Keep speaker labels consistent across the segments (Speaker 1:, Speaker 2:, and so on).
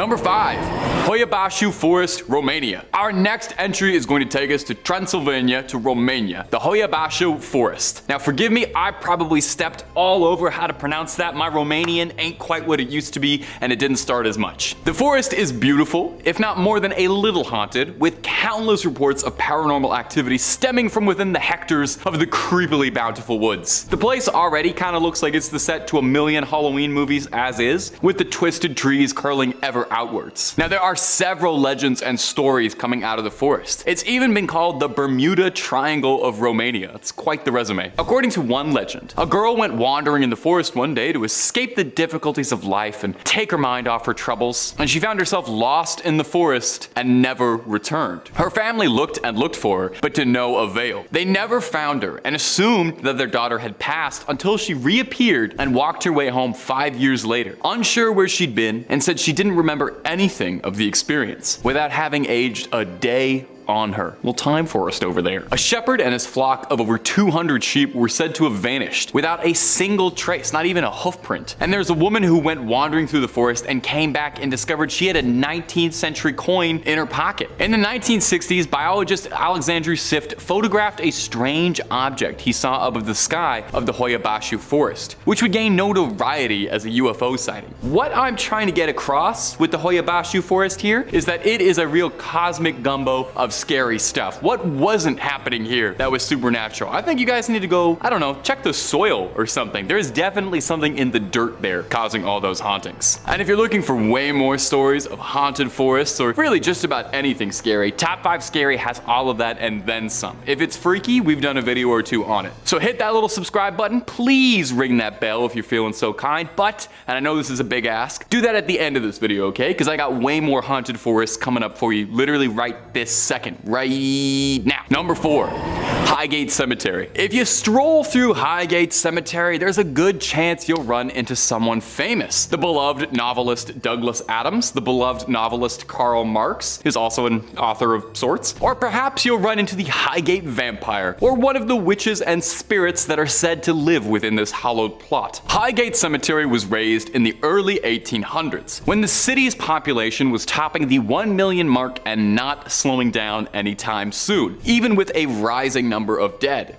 Speaker 1: Number 5. Hoia Forest, Romania. Our next entry is going to take us to Transylvania to Romania, the Hoia Forest. Now forgive me, I probably stepped all over how to pronounce that. My Romanian ain't quite what it used to be, and it didn't start as much. The forest is beautiful, if not more than a little haunted, with countless reports of paranormal activity stemming from within the hectares of the creepily bountiful woods. The place already kind of looks like it's the set to a million Halloween movies as is, with the twisted trees curling ever outwards. Now there are several legends and stories coming out of the forest. It's even been called the Bermuda Triangle of Romania. It's quite the resume. According to one legend, a girl went wandering in the forest one day to escape the difficulties of life and take her mind off her troubles, and she found herself lost in the forest and never returned. Her family looked and looked for her, but to no avail. They never found her and assumed that their daughter had passed until she reappeared and walked her way home 5 years later, unsure where she'd been, and said she didn't remember anything of the experience without having aged a day on her. Well, time forest over there. A shepherd and his flock of over 200 sheep were said to have vanished without a single trace, not even a hoof print. And there's a woman who went wandering through the forest and came back and discovered she had a 19th century coin in her pocket. In the 1960s, biologist Alexandru Sift photographed a strange object he saw above the sky of the Hoia forest, which would gain notoriety as a UFO sighting. What I'm trying to get across with the Hoia forest here is that it is a real cosmic gumbo of scary stuff. What wasn't happening here that was supernatural? I think you guys need to go, I don't know, check the soil or something. There is definitely something in the dirt there causing all those hauntings. And if you're looking for way more stories of haunted forests or really just about anything scary, Top 5 Scary has all of that and then some. If it's freaky, we've done a video or two on it. So hit that little subscribe button. Please ring that bell if you're feeling so kind. But, and I know this is a big ask, do that at the end of this video, okay? Because I got way more haunted forests coming up for you literally right this second. Right now. Number 4. Highgate Cemetery. If you stroll through Highgate Cemetery, there's a good chance you'll run into someone famous. The beloved novelist Douglas Adams, the beloved novelist Karl Marx is also an author of sorts, or perhaps you'll run into the Highgate Vampire, or one of the witches and spirits that are said to live within this hallowed plot. Highgate Cemetery was raised in the early 1800s, when the city's population was topping the 1 million mark and not slowing down anytime soon, even with a rising number of dead.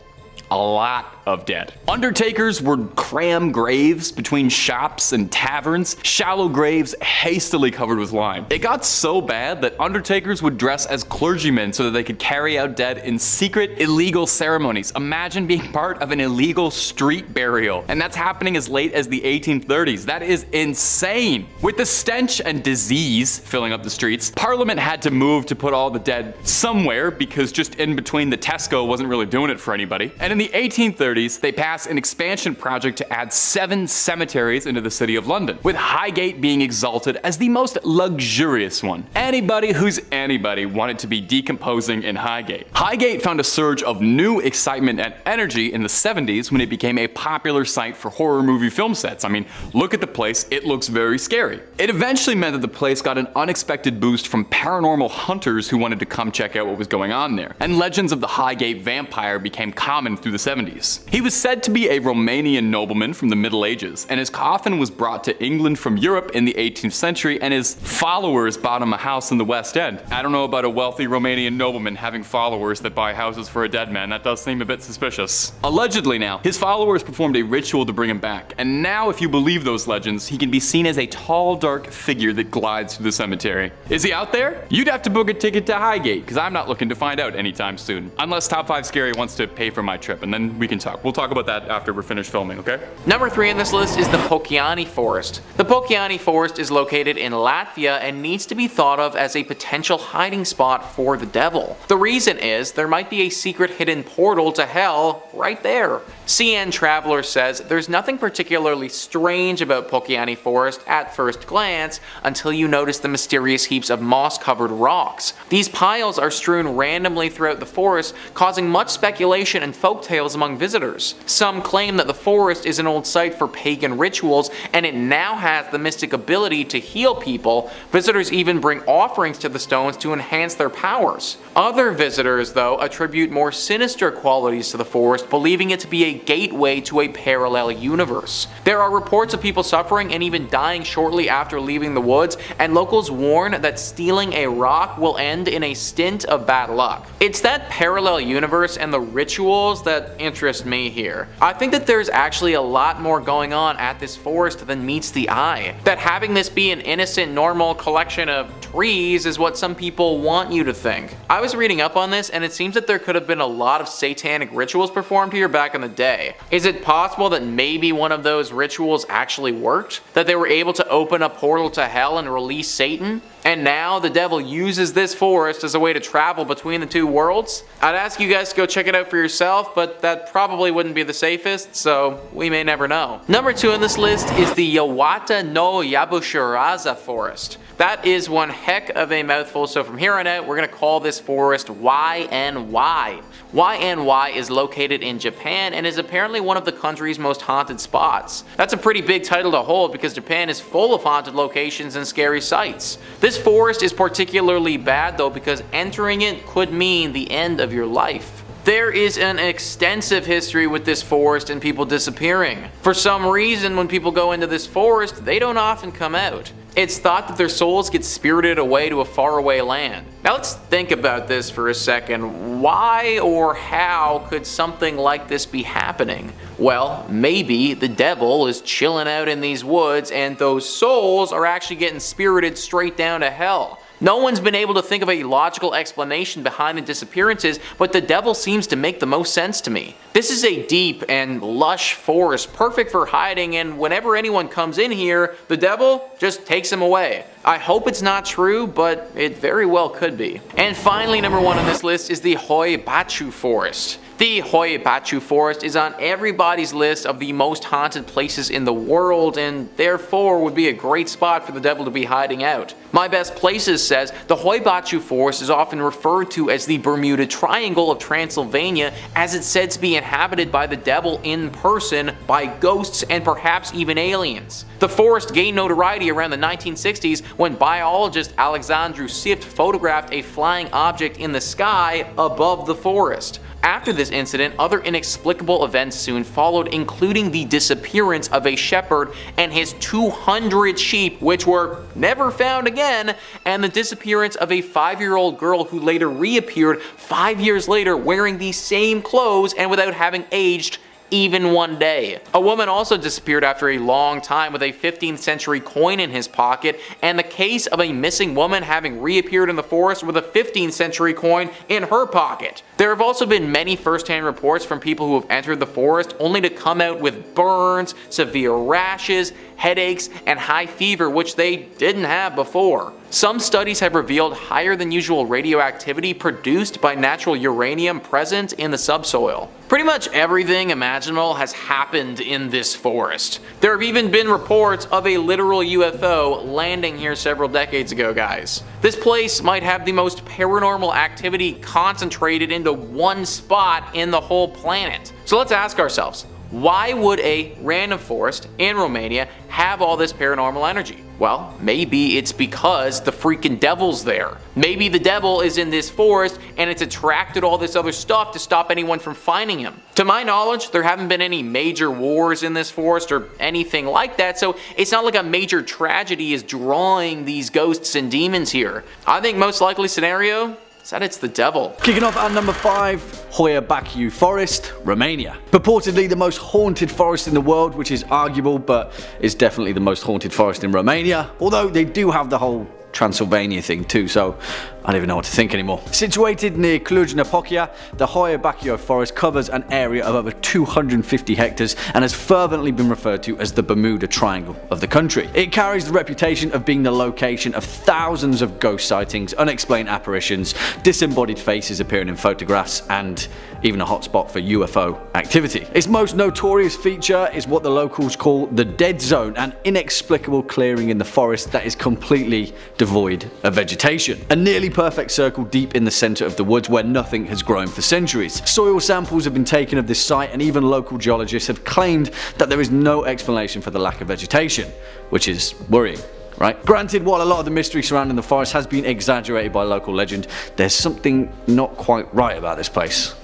Speaker 1: A lot of dead. Undertakers would cram graves between shops and taverns, shallow graves hastily covered with lime. It got so bad that undertakers would dress as clergymen so that they could carry out dead in secret, illegal ceremonies. Imagine being part of an illegal street burial. And that's happening as late as the 1830s. That is insane. With the stench and disease filling up the streets, Parliament had to move to put all the dead somewhere because just in between the Tesco wasn't really doing it for anybody. And in the 1830s, they passed an expansion project to add 7 cemeteries into the city of London, with Highgate being exalted as the most luxurious one. Anybody who's anybody wanted to be decomposing in Highgate. Highgate found a surge of new excitement and energy in the 70s when it became a popular site for horror movie film sets. I mean, look at the place, it looks very scary. It eventually meant that the place got an unexpected boost from paranormal hunters who wanted to come check out what was going on there, and legends of the Highgate Vampire became common through the 70s. He was said to be a Romanian nobleman from the Middle Ages, and his coffin was brought to England from Europe in the 18th century, and his followers bought him a house in the West End. I don't know about a wealthy Romanian nobleman having followers that buy houses for a dead man. That does seem a bit suspicious. Allegedly now, his followers performed a ritual to bring him back, and now if you believe those legends, he can be seen as a tall, dark figure that glides through the cemetery. Is he out there? You'd have to book a ticket to Highgate, because I'm not looking to find out anytime soon. Unless Top 5 Scary wants to pay for my trip, and then we can talk. We'll talk about that after we're finished filming, okay?
Speaker 2: Number 3 on this list is the Pokiani Forest. The Pokiani Forest is located in Latvia and needs to be thought of as a potential hiding spot for the devil. The reason is there might be a secret hidden portal to hell right there. CN Traveler says there's nothing particularly strange about Pokiani Forest at first glance until you notice the mysterious heaps of moss-covered rocks. These piles are strewn randomly throughout the forest, causing much speculation and folktales among visitors. visitors. Some claim that the forest is an old site for pagan rituals and it now has the mystic ability to heal people. Visitors even bring offerings to the stones to enhance their powers. Other visitors, though, attribute more sinister qualities to the forest, believing it to be a gateway to a parallel universe. There are reports of people suffering and even dying shortly after leaving the woods, and locals warn that stealing a rock will end in a stint of bad luck. It's that parallel universe and the rituals that interest me here. I think that there's actually a lot more going on at this forest than meets the eye. That having this be an innocent, normal collection of trees is what some people want you to think. I was reading up on this and it seems that there could have been a lot of satanic rituals performed here back in the day. Is it possible that maybe one of those rituals actually worked? That they were able to open a portal to hell and release Satan? And now the devil uses this forest as a way to travel between the two worlds? I'd ask you guys to go check it out for yourself, but that probably wouldn't be the safest, so we may never know. Number 2 on this list is the Yawata no Yabushiraza forest. That is one heck of a mouthful, so from here on out, we're going to call this forest YNY. YNY is located in Japan and is apparently one of the country's most haunted spots. That's a pretty big title to hold because Japan is full of haunted locations and scary sights. This forest is particularly bad though because entering it could mean the end of your life. There is an extensive history with this forest and people disappearing. For some reason, when people go into this forest, they don't often come out. It's thought that their souls get spirited away to a faraway land. Now let's think about this for a second. Why or how could something like this be happening? Well, maybe the devil is chilling out in these woods and those souls are actually getting spirited straight down to hell. No one's been able to think of a logical explanation behind the disappearances, but the devil seems to make the most sense to me. This is a deep and lush forest, perfect for hiding, and whenever anyone comes in here, the devil just takes him away. I hope it's not true, but it very well could be. And finally, number 1 on this list is the Hoibachu forest. The Hoibachu forest is on everybody's list of the most haunted places in the world and therefore would be a great spot for the devil to be hiding out. My Best Places says the Hoibachu forest is often referred to as the Bermuda Triangle of Transylvania as it's said to be inhabited by the devil in person, by ghosts and perhaps even aliens. The forest gained notoriety around the 1960s when biologist Alexandru Sift photographed a flying object in the sky above the forest. After this incident, other inexplicable events soon followed, including the disappearance of a shepherd and his 200 sheep, which were never found again, and the disappearance of a 5-year-old girl who later reappeared 5 years later wearing the same clothes and without having aged even one day. A woman also disappeared after a long time with a 15th century coin in his pocket, and the case of a missing woman having reappeared in the forest with a 15th century coin in her pocket. There have also been many first-hand reports from people who have entered the forest only to come out with burns, severe rashes, headaches, and high fever, which they didn't have before. Some studies have revealed higher than usual radioactivity produced by natural uranium present in the subsoil. Pretty much everything imaginable has happened in this forest. There have even been reports of a literal UFO landing here several decades ago, guys. This place might have the most paranormal activity concentrated into one spot in the whole planet. So let's ask ourselves, why would a random forest in Romania have all this paranormal energy? Well, maybe it's because the freaking devil's there. Maybe the devil is in this forest and it's attracted all this other stuff to stop anyone from finding him. To my knowledge, there haven't been any major wars in this forest or anything like that, so it's not like a major tragedy is drawing these ghosts and demons here. I think most likely scenario is that it's the devil.
Speaker 3: Kicking off at number 5, Hoia Forest, Romania. Purportedly the most haunted forest in the world, which is arguable, but it's definitely the most haunted forest in Romania, although they do have the whole Transylvania thing too, so I don't even know what to think anymore. Situated near Cluj-Napoca, the Hoia forest covers an area of over 250 hectares and has fervently been referred to as the Bermuda Triangle of the country. It carries the reputation of being the location of thousands of ghost sightings, unexplained apparitions, disembodied faces appearing in photographs, and even a hotspot for UFO activity. Its most notorious feature is what the locals call the Dead Zone, an inexplicable clearing in the forest that is completely devoid of vegetation. A nearly perfect circle deep in the center of the woods where nothing has grown for centuries. Soil samples have been taken of this site, and even local geologists have claimed that there is no explanation for the lack of vegetation, which is worrying. Right? Granted, while a lot of the mystery surrounding the forest has been exaggerated by local legend, there's something not quite right about this place.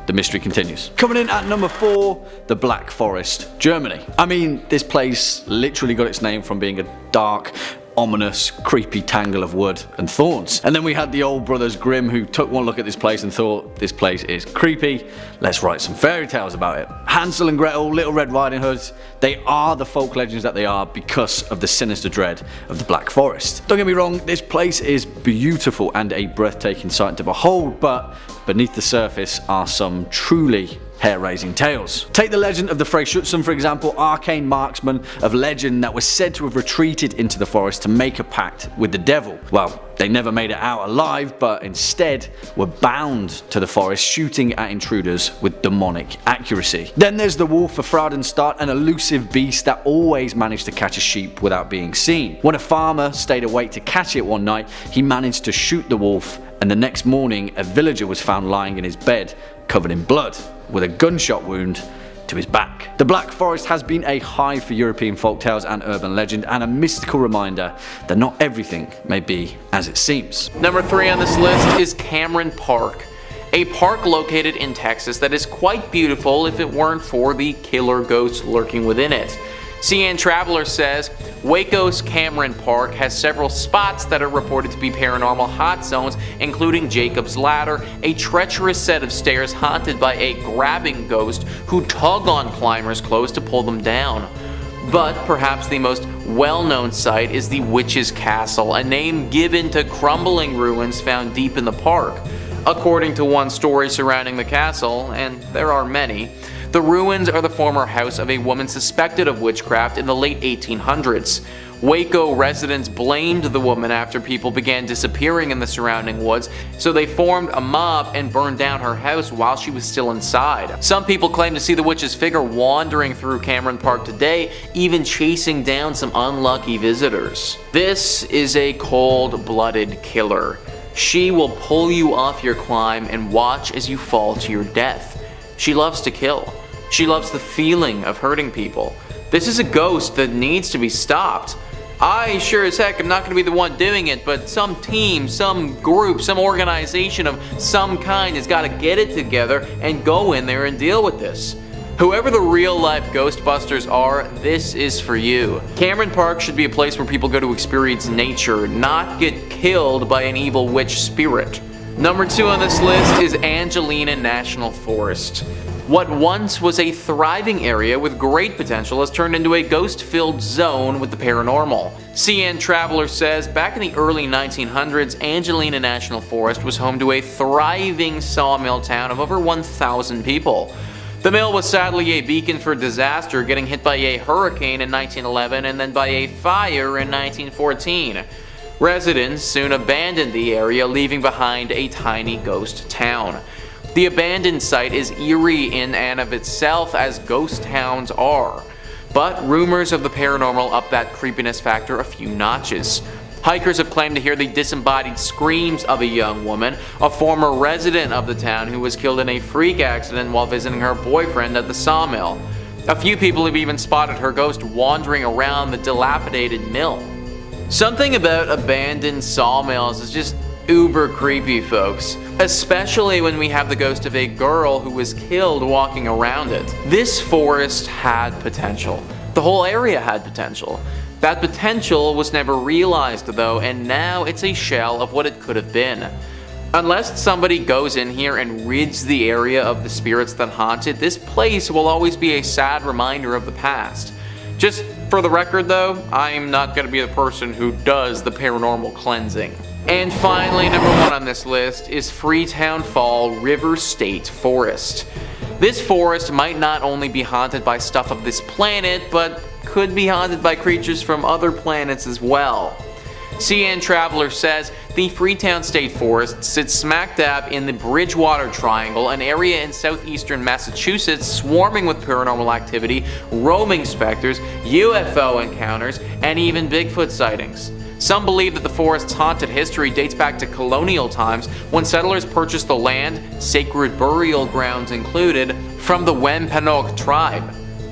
Speaker 3: The mystery continues. Coming in at number 4, the Black Forest, Germany. I mean, this place literally got its name from being a dark, ominous, creepy tangle of wood and thorns. And then we had the old brothers Grimm, who took one look at this place and thought, this place is creepy, let's write some fairy tales about it. Hansel and Gretel, Little Red Riding Hood, they are the folk legends that they are because of the sinister dread of the Black Forest. Don't get me wrong, this place is beautiful and a breathtaking sight to behold, but beneath the surface are some truly hair-raising tales. Take the legend of the Frey Schutzen, for example, arcane marksmen of legend that was said to have retreated into the forest to make a pact with the devil. Well, they never made it out alive, but instead were bound to the forest, shooting at intruders with demonic accuracy. Then there's the wolf of Fraudenstadt, an elusive beast that always managed to catch a sheep without being seen. When a farmer stayed awake to catch it one night, he managed to shoot the wolf, and the next morning a villager was found lying in his bed covered in blood, with a gunshot wound to his back. The Black Forest has been a hive for European folktales and urban legend, and a mystical reminder that not everything may be as it seems.
Speaker 2: Number 3 on this list is Cameron Park, a park located in Texas that is quite beautiful if it weren't for the killer ghost lurking within it. CN Traveler says, Waco's Cameron Park has several spots that are reported to be paranormal hot zones, including Jacob's Ladder, a treacherous set of stairs haunted by a grabbing ghost who tug on climbers' clothes to pull them down. But perhaps the most well-known site is the Witch's Castle, a name given to crumbling ruins found deep in the park. According to one story surrounding the castle, and there are many, the ruins are the former house of a woman suspected of witchcraft in the late 1800s. Waco residents blamed the woman after people began disappearing in the surrounding woods, so they formed a mob and burned down her house while she was still inside. Some people claim to see the witch's figure wandering through Cameron Park today, even chasing down some unlucky visitors. This is a cold-blooded killer. She will pull you off your climb and watch as you fall to your death. She loves to kill. She loves the feeling of hurting people. This is a ghost that needs to be stopped. I sure as heck am not going to be the one doing it, but some team, some group, some organization of some kind has got to get it together and go in there and deal with this. Whoever the real-life Ghostbusters are, this is for you. Cameron Park should be a place where people go to experience nature, not get killed by an evil witch spirit. Number 2 on this list is Angelina National Forest. What once was a thriving area with great potential has turned into a ghost-filled zone with the paranormal. CN Traveler says, back in the early 1900s, Angelina National Forest was home to a thriving sawmill town of over 1,000 people. The mill was sadly a beacon for disaster, getting hit by a hurricane in 1911 and then by a fire in 1914. Residents soon abandoned the area, leaving behind a tiny ghost town. The abandoned site is eerie in and of itself, as ghost towns are, but rumors of the paranormal up that creepiness factor a few notches. Hikers have claimed to hear the disembodied screams of a young woman, a former resident of the town who was killed in a freak accident while visiting her boyfriend at the sawmill. A few people have even spotted her ghost wandering around the dilapidated mill. Something about abandoned sawmills is just uber creepy, folks. Especially when we have the ghost of a girl who was killed walking around it. This forest had potential. The whole area had potential. That potential was never realized though, and now it's a shell of what it could have been. Unless somebody goes in here and rids the area of the spirits that haunt it, this place will always be a sad reminder of the past. Just for the record though, I'm not going to be the person who does the paranormal cleansing. And finally, number 1 on this list is Freetown Fall River State Forest. This forest might not only be haunted by stuff of this planet, but could be haunted by creatures from other planets as well. CN Traveler says, the Freetown State Forest sits smack dab in the Bridgewater Triangle, an area in southeastern Massachusetts swarming with paranormal activity, roaming specters, UFO encounters, and even Bigfoot sightings. Some believe that the forest's haunted history dates back to colonial times when settlers purchased the land, sacred burial grounds included, from the Wampanoag tribe.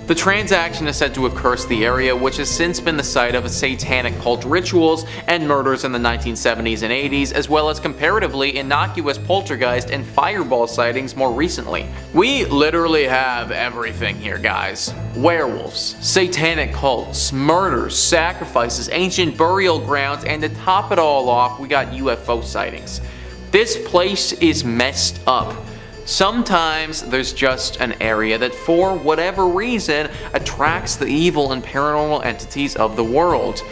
Speaker 2: The transaction is said to have cursed the area, which has since been the site of satanic cult rituals and murders in the 1970s and 80s, as well as comparatively innocuous poltergeist and fireball sightings more recently. We literally have everything here, guys. Werewolves, satanic cults, murders, sacrifices, ancient burial grounds, and to top it all off, we got UFO sightings. This place is messed up. Sometimes there's just an area that, for whatever reason, attracts the evil and paranormal entities of the world.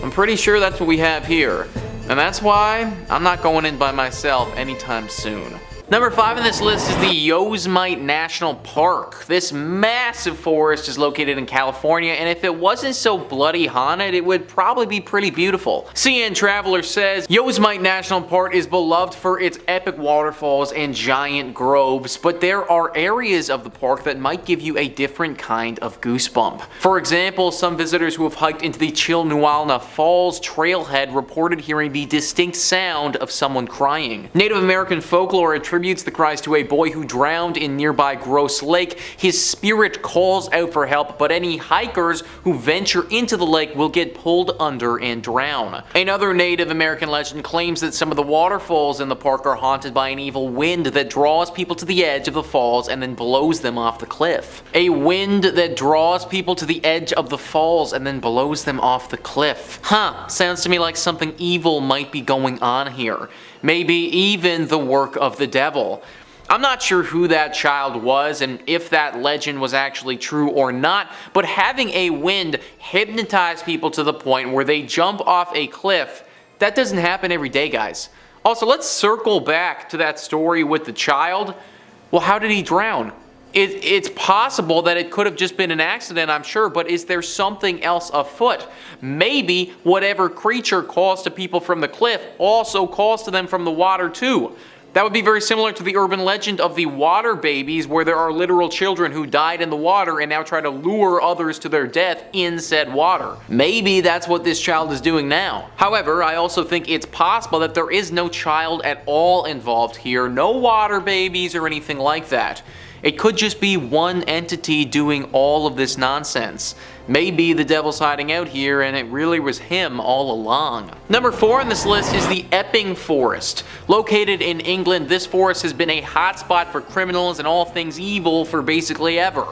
Speaker 2: I'm pretty sure that's what we have here, and that's why I'm not going in by myself anytime soon. Number 5 on this list is the Yosemite National Park. This massive forest is located in California, and if it wasn't so bloody haunted, it would probably be pretty beautiful. CN Traveler says, Yosemite National Park is beloved for its epic waterfalls and giant groves, but there are areas of the park that might give you a different kind of goosebump. For example, some visitors who have hiked into the Chilnualna Falls trailhead reported hearing the distinct sound of someone crying. Native American folklore attributes the cries to a boy who drowned in nearby Gross Lake. His spirit calls out for help, but any hikers who venture into the lake will get pulled under and drown. Another Native American legend claims that some of the waterfalls in the park are haunted by an evil wind that draws people to the edge of the falls and then blows them off the cliff. A wind that draws people to the edge of the falls and then blows them off the cliff. Sounds to me like something evil might be going on here. Maybe even the work of the devil. I'm not sure who that child was and if that legend was actually true or not, but having a wind hypnotize people to the point where they jump off a cliff, that doesn't happen every day, guys. Also, let's circle back to that story with the child. Well, how did he drown? It's possible that it could have just been an accident, I'm sure, but is there something else afoot? Maybe whatever creature calls to people from the cliff also calls to them from the water too. That would be very similar to the urban legend of the water babies, where there are literal children who died in the water and now try to lure others to their death in said water. Maybe that's what this child is doing now. However, I also think it's possible that there is no child at all involved here, no water babies or anything like that. It could just be one entity doing all of this nonsense. Maybe the devil's hiding out here and it really was him all along. Number 4 on this list is the Epping Forest. Located in England, this forest has been a hotspot for criminals and all things evil for basically ever.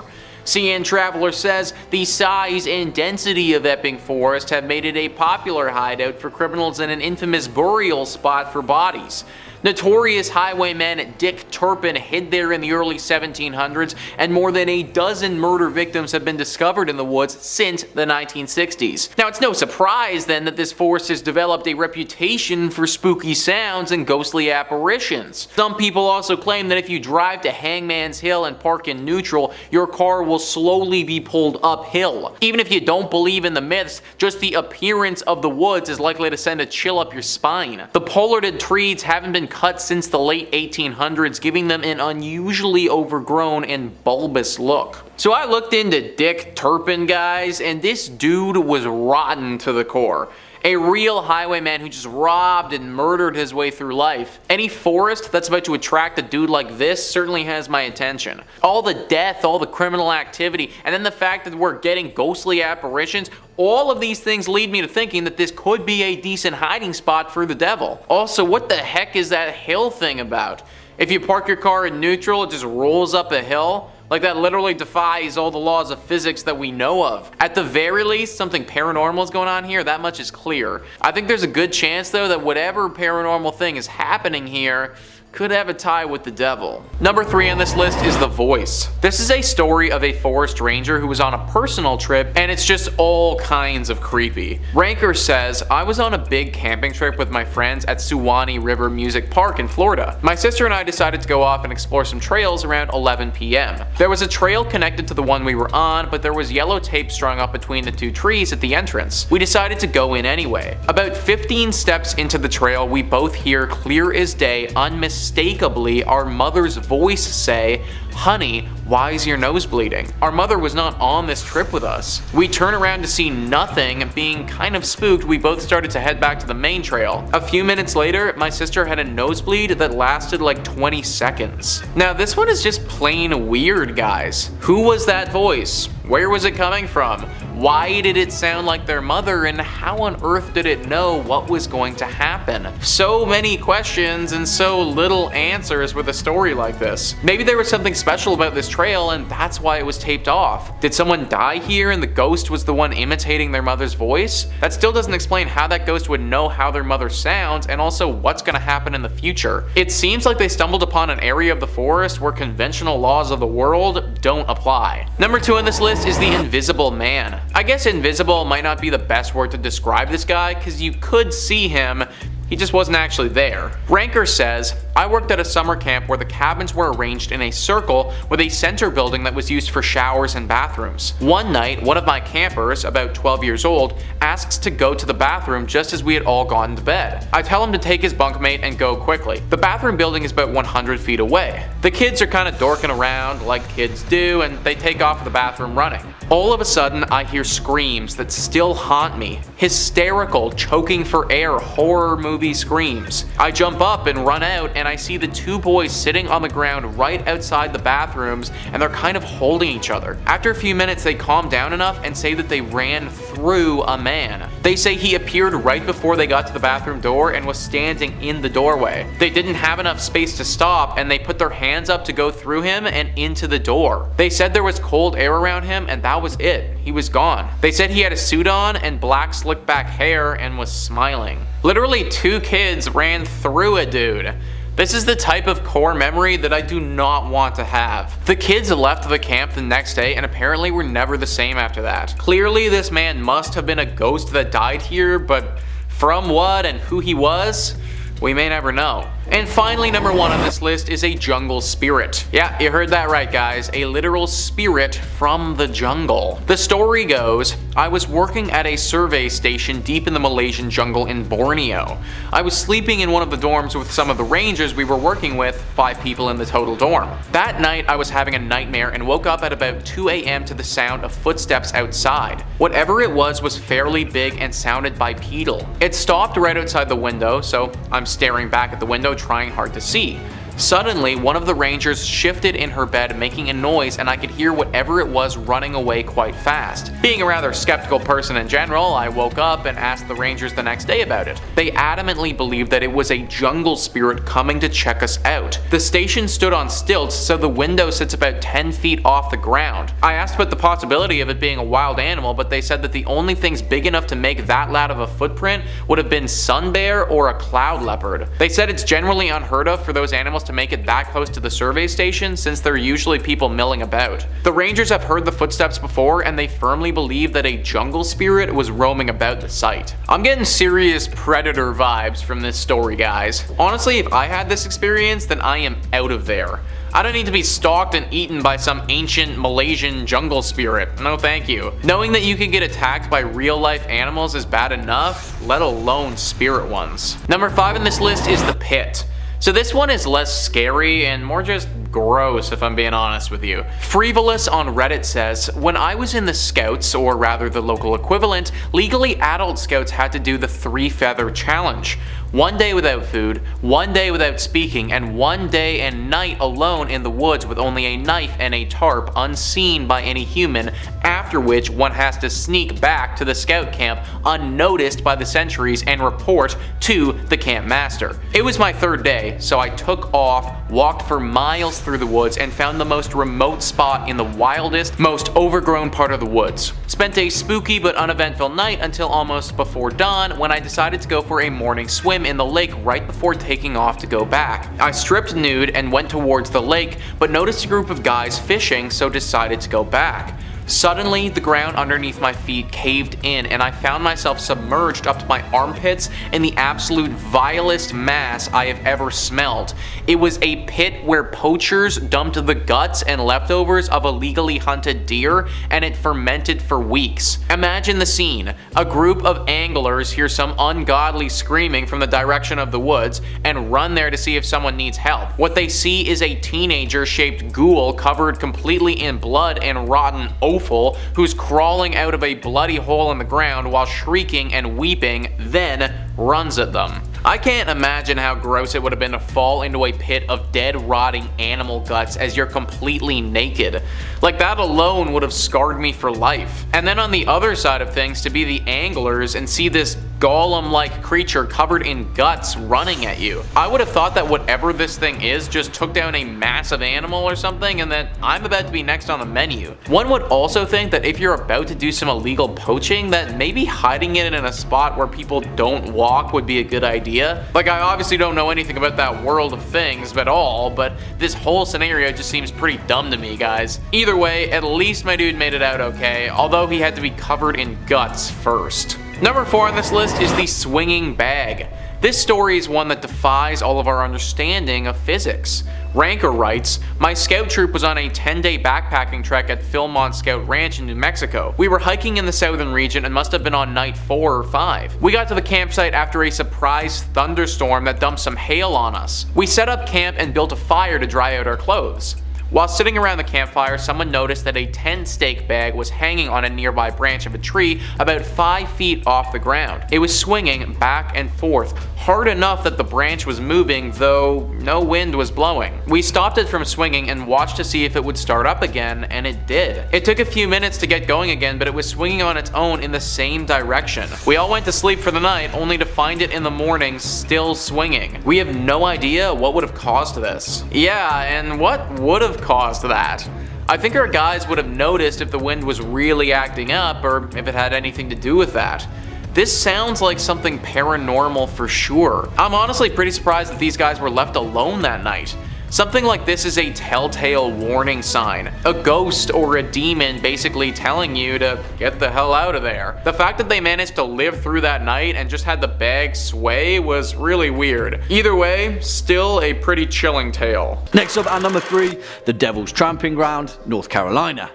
Speaker 2: CN Traveler says the size and density of Epping Forest have made it a popular hideout for criminals and an infamous burial spot for bodies. Notorious highwayman Dick Turpin hid there in the early 1700s, and more than a dozen murder victims have been discovered in the woods since the 1960s. Now, it's no surprise then that this forest has developed a reputation for spooky sounds and ghostly apparitions. Some people also claim that if you drive to Hangman's Hill and park in neutral, your car will slowly be pulled uphill. Even if you don't believe in the myths, just the appearance of the woods is likely to send a chill up your spine. The pollarded trees haven't been cut since the late 1800s, giving them an unusually overgrown and bulbous look. So I looked into Dick Turpin, guys, and this dude was rotten to the core. A real highwayman who just robbed and murdered his way through life. Any forest that's about to attract a dude like this certainly has my attention. All the death, all the criminal activity, and then the fact that we're getting ghostly apparitions, all of these things lead me to thinking that this could be a decent hiding spot for the devil. Also, what the heck is that hill thing about? If you park your car in neutral, it just rolls up a hill? Like, that literally defies all the laws of physics that we know of. At the very least, something paranormal is going on here, that much is clear. I think there's a good chance, though, that whatever paranormal thing is happening here could have a tie with the devil. Number 3 on this list is The Voice. This is a story of a forest ranger who was on a personal trip, and it's just all kinds of creepy. Ranker says, I was on a big camping trip with my friends at Suwannee River Music Park in Florida. My sister and I decided to go off and explore some trails around 11 p.m. There was a trail connected to the one we were on, but there was yellow tape strung up between the 2 trees at the entrance. We decided to go in anyway. About 15 steps into the trail, we both hear clear as day, unmistakable unmistakably our mother's voice say, "Honey, why is your nose bleeding?" Our mother was not on this trip with us. We turn around to see nothing, and being kind of spooked, we both started to head back to the main trail. A few minutes later, my sister had a nosebleed that lasted like 20 seconds. Now this one is just plain weird, guys. Who was that voice? Where was it coming from? Why did it sound like their mother, and how on earth did it know what was going to happen? So many questions and so little answers with a story like this. Maybe there was something special about this trail and that's why it was taped off. Did someone die here and the ghost was the one imitating their mother's voice? That still doesn't explain how that ghost would know how their mother sounds and also what's gonna happen in the future. It seems like they stumbled upon an area of the forest where conventional laws of the world don't apply. Number 2 on this list is the Invisible Man. I guess invisible might not be the best word to describe this guy, because you could see him, he just wasn't actually there. Ranker says, I worked at a summer camp where the cabins were arranged in a circle with a center building that was used for showers and bathrooms. One night, one of my campers, about 12 years old, asks to go to the bathroom just as we had all gone to bed. I tell him to take his bunkmate and go quickly. The bathroom building is about 100 feet away. The kids are kind of dorking around like kids do, and they take off to the bathroom running. All of a sudden, I hear screams that still haunt me. Hysterical, choking for air, horror movie screams. I jump up and run out, and I see the two boys sitting on the ground right outside the bathrooms, and they're kind of holding each other. After a few minutes, they calm down enough and say that they ran through a man. They say he appeared right before they got to the bathroom door and was standing in the doorway. They didn't have enough space to stop, and they put their hands up to go through him and into the door. They said there was cold air around him, and that was it. He was gone. They said he had a suit on and black slick back hair and was smiling. Literally 2 kids ran through a dude. This is the type of core memory that I do not want to have. The kids left the camp the next day and apparently were never the same after that. Clearly this man must have been a ghost that died here, but from what and who he was, we may never know. And finally, number 1 on this list is a jungle spirit. Yeah, you heard that right, guys. A literal spirit from the jungle. The story goes, I was working at a survey station deep in the Malaysian jungle in Borneo. I was sleeping in one of the dorms with some of the rangers we were working with, 5 people in the total dorm. That night, I was having a nightmare and woke up at about 2 a.m. to the sound of footsteps outside. Whatever it was fairly big and sounded bipedal. It stopped right outside the window, so I'm staring back at the window trying hard to see. Suddenly, one of the rangers shifted in her bed making a noise, and I could hear whatever it was running away quite fast. Being a rather skeptical person in general, I woke up and asked the rangers the next day about it. They adamantly believed that it was a jungle spirit coming to check us out. The station stood on stilts, so the window sits about 10 feet off the ground. I asked about the possibility of it being a wild animal, but they said that the only things big enough to make that loud of a footprint would have been sun bear or a cloud leopard. They said it's generally unheard of for those animals to make it that close to the survey station, since there are usually people milling about. The rangers have heard the footsteps before, and they firmly believe that a jungle spirit was roaming about the site. I'm getting serious predator vibes from this story, guys. Honestly, if I had this experience, then I am out of there. I don't need to be stalked and eaten by some ancient Malaysian jungle spirit. No thank you. Knowing that you can get attacked by real life animals is bad enough, let alone spirit ones. Number 5 on this list is the pit. So this one is less scary and more just gross, if I'm being honest with you. Frivolous on Reddit says, when I was in the Scouts, or rather the local equivalent, legally adult Scouts had to do the 3-feather challenge. 1 day without food, 1 day without speaking, and 1 day and night alone in the woods with only a knife and a tarp unseen by any human, after which one has to sneak back to the scout camp unnoticed by the sentries and report to the camp master. It was my 3rd day, so I took off, walked for miles through the woods, and found the most remote spot in the wildest, most overgrown part of the woods. Spent a spooky but uneventful night until almost before dawn, when I decided to go for a morning swim in the lake right before taking off to go back. I stripped nude and went towards the lake, but noticed a group of guys fishing, so decided to go back. Suddenly, the ground underneath my feet caved in and I found myself submerged up to my armpits in the absolute vilest mass I have ever smelled. It was a pit where poachers dumped the guts and leftovers of illegally hunted deer, and it fermented for weeks. Imagine the scene. A group of anglers hear some ungodly screaming from the direction of the woods and run there to see if someone needs help. What they see is a teenager-shaped ghoul covered completely in blood and rotten offal who's crawling out of a bloody hole in the ground while shrieking and weeping, then runs at them. I can't imagine how gross it would have been to fall into a pit of dead, rotting animal guts as you're completely naked. Like, that alone would have scarred me for life. And then on the other side of things, to be the anglers and see this golem-like creature covered in guts running at you. I would have thought that whatever this thing is just took down a massive animal or something, and that I'm about to be next on the menu. One would also think that if you're about to do some illegal poaching, that maybe hiding it in a spot where people don't walk would be a good idea. Like, I obviously don't know anything about that world of things at all, but this whole scenario just seems pretty dumb to me, guys. Either way, at least my dude made it out okay, although he had to be covered in guts first. Number 4 on this list is the swinging bag. This story is one that defies all of our understanding of physics. Ranker writes, "My scout troop was on a 10-day backpacking trek at Philmont Scout Ranch in New Mexico. We were hiking in the southern region and must have been on night 4 or 5. We got to the campsite after a surprise thunderstorm that dumped some hail on us. We set up camp and built a fire to dry out our clothes. While sitting around the campfire, someone noticed that a 10-stake bag was hanging on a nearby branch of a tree about 5 feet off the ground. It was swinging back and forth, hard enough that the branch was moving, though no wind was blowing. We stopped it from swinging and watched to see if it would start up again, and it did. It took a few minutes to get going again, but it was swinging on its own in the same direction. We all went to sleep for the night, only to find it in the morning still swinging. We have no idea what would have caused this." Yeah, and what would have caused that? I think our guys would have noticed if the wind was really acting up, or if it had anything to do with that. This sounds like something paranormal for sure. I'm honestly pretty surprised that these guys were left alone that night. Something like this is a telltale warning sign. A ghost or a demon basically telling you to get the hell out of there. The fact that they managed to live through that night and just had the bag sway was really weird. Either way, still a pretty chilling tale.
Speaker 3: Next up at number 3, the Devil's Tramping Ground, North Carolina.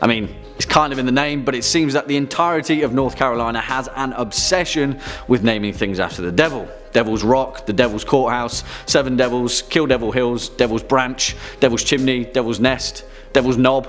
Speaker 3: I mean, it's kind of in the name, but it seems that the entirety of North Carolina has an obsession with naming things after the devil. Devil's Rock, the Devil's Courthouse, Seven Devils, Kill Devil Hills, Devil's Branch, Devil's Chimney, Devil's Nest, Devil's Knob,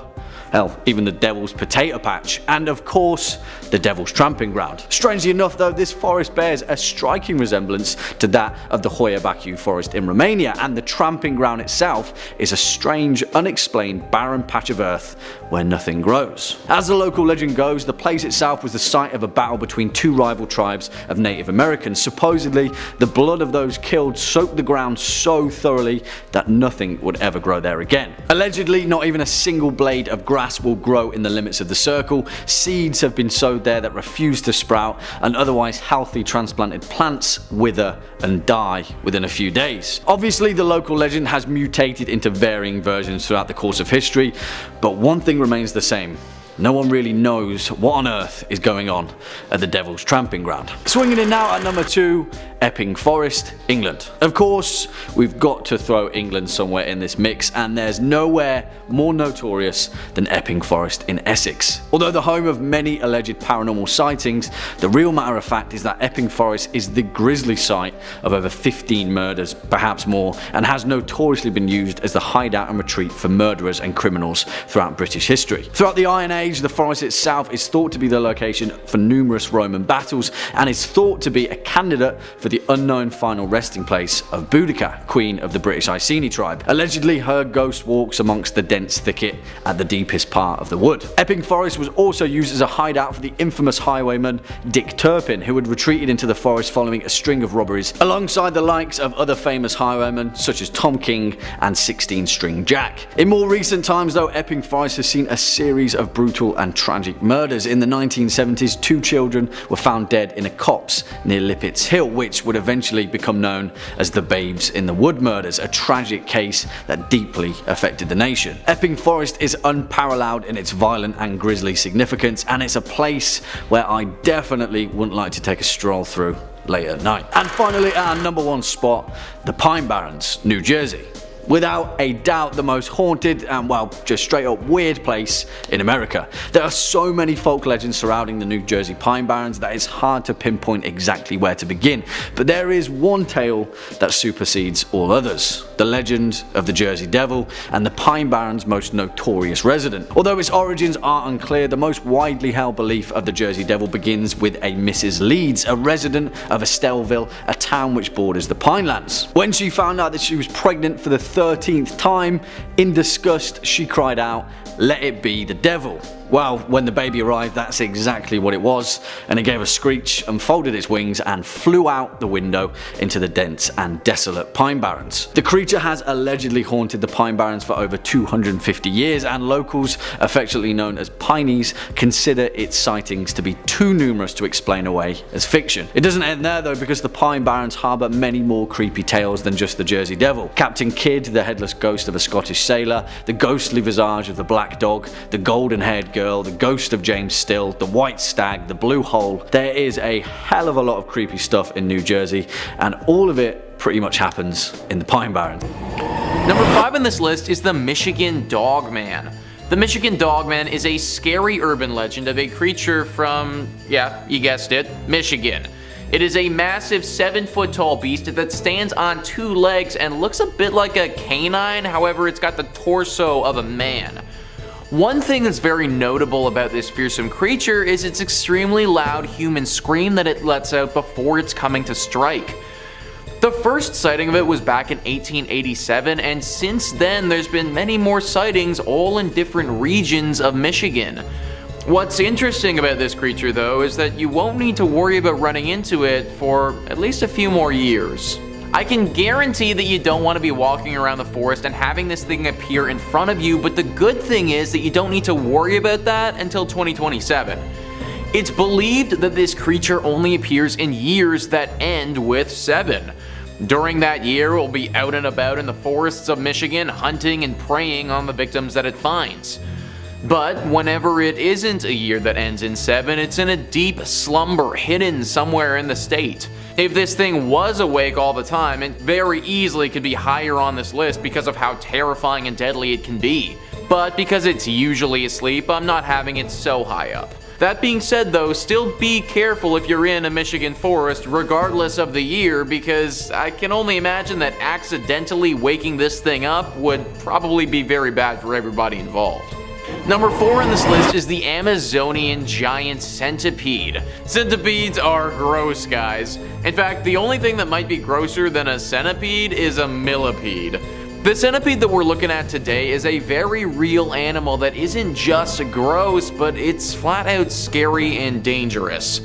Speaker 3: hell, even the Devil's Potato Patch, and of course, the Devil's Tramping Ground. Strangely enough though, this forest bears a striking resemblance to that of the Hoia Baciu forest in Romania, and the Tramping Ground itself is a strange, unexplained, barren patch of earth where nothing grows. As the local legend goes, the place itself was the site of a battle between 2 rival tribes of Native Americans. Supposedly, the blood of those killed soaked the ground so thoroughly that nothing would ever grow there again. Allegedly, not even a single blade of grass will grow in the limits of the circle. Seeds have been sowed there that refuse to sprout, and otherwise healthy transplanted plants wither and die within a few days. Obviously, the local legend has mutated into varying versions throughout the course of history, but one thing remains the same. No one really knows what on earth is going on at the Devil's Tramping Ground. Swinging in now at number 2, Epping Forest, England. Of course, we've got to throw England somewhere in this mix, and there's nowhere more notorious than Epping Forest in Essex. Although the home of many alleged paranormal sightings, the real matter of fact is that Epping Forest is the grisly site of over 15 murders, perhaps more, and has notoriously been used as the hideout and retreat for murderers and criminals throughout British history. Throughout the Iron Age, the forest itself is thought to be the location for numerous Roman battles, and is thought to be a candidate for the unknown final resting place of Boudica, queen of the British Iceni tribe. Allegedly, her ghost walks amongst the dense thicket at the deepest part of the wood. Epping Forest was also used as a hideout for the infamous highwayman Dick Turpin, who had retreated into the forest following a string of robberies, alongside the likes of other famous highwaymen such as Tom King and 16 String Jack. In more recent times though, Epping Forest has seen a series of brutal and tragic murders. In the 1970s, 2 children were found dead in a copse near Lippett's Hill, which which would eventually become known as the Babes in the Wood murders, a tragic case that deeply affected the nation. Epping Forest is unparalleled in its violent and grisly significance, and it's a place where I definitely wouldn't like to take a stroll through late at night. And finally, our number one spot, the Pine Barrens, New Jersey. Without a doubt the most haunted and, well, just straight up weird place in America. There are so many folk legends surrounding the New Jersey Pine Barrens that it's hard to pinpoint exactly where to begin, but there is one tale that supersedes all others: the legend of the Jersey Devil and the Pine Barrens' most notorious resident. Although its origins are unclear, the most widely held belief of the Jersey Devil begins with a Mrs. Leeds, a resident of Estellville, a town which borders the Pinelands. When she found out that she was pregnant for the 13th time, in disgust she cried out, "Let it be the devil." Well, when the baby arrived, that's exactly what it was, and it gave a screech, unfolded its wings, and flew out the window into the dense and desolate Pine Barrens. The creature has allegedly haunted the Pine Barrens for over 250 years, and locals, affectionately known as Pineys, consider its sightings to be too numerous to explain away as fiction. It doesn't end there though, because the Pine Barrens harbour many more creepy tales than just the Jersey Devil. Captain Kidd, the headless ghost of a Scottish sailor, the ghostly visage of the black dog, the golden-haired girl, the ghost of James Still, the white stag, the blue hole. There is a hell of a lot of creepy stuff in New Jersey, and all of it pretty much happens in the Pine Barrens.
Speaker 2: Number 5 on this list is the Michigan Dogman. The Michigan Dogman is a scary urban legend of a creature from, yeah, you guessed it, Michigan. It is a massive 7-foot tall beast that stands on 2 legs and looks a bit like a canine, however it's got the torso of a man. One thing that's very notable about this fearsome creature is its extremely loud human scream that it lets out before it's coming to strike. The first sighting of it was back in 1887, and since then there's been many more sightings all in different regions of Michigan. What's interesting about this creature though is that you won't need to worry about running into it for at least a few more years. I can guarantee that you don't want to be walking around the forest and having this thing appear in front of you, but the good thing is that you don't need to worry about that until 2027. It's believed that this creature only appears in years that end with 7. During that year, it will be out and about in the forests of Michigan, hunting and preying on the victims that it finds. But whenever it isn't a year that ends in 7, it's in a deep slumber hidden somewhere in the state. If this thing was awake all the time, it very easily could be higher on this list because of how terrifying and deadly it can be. But because it's usually asleep, I'm not having it so high up. That being said though, still be careful if you're in a Michigan forest regardless of the year, because I can only imagine that accidentally waking this thing up would probably be very bad for everybody involved. Number 4 on this list is the Amazonian giant centipede. Centipedes are gross, guys. In fact, the only thing that might be grosser than a centipede is a millipede. The centipede that we're looking at today is a very real animal that isn't just gross, but it's flat out scary and dangerous.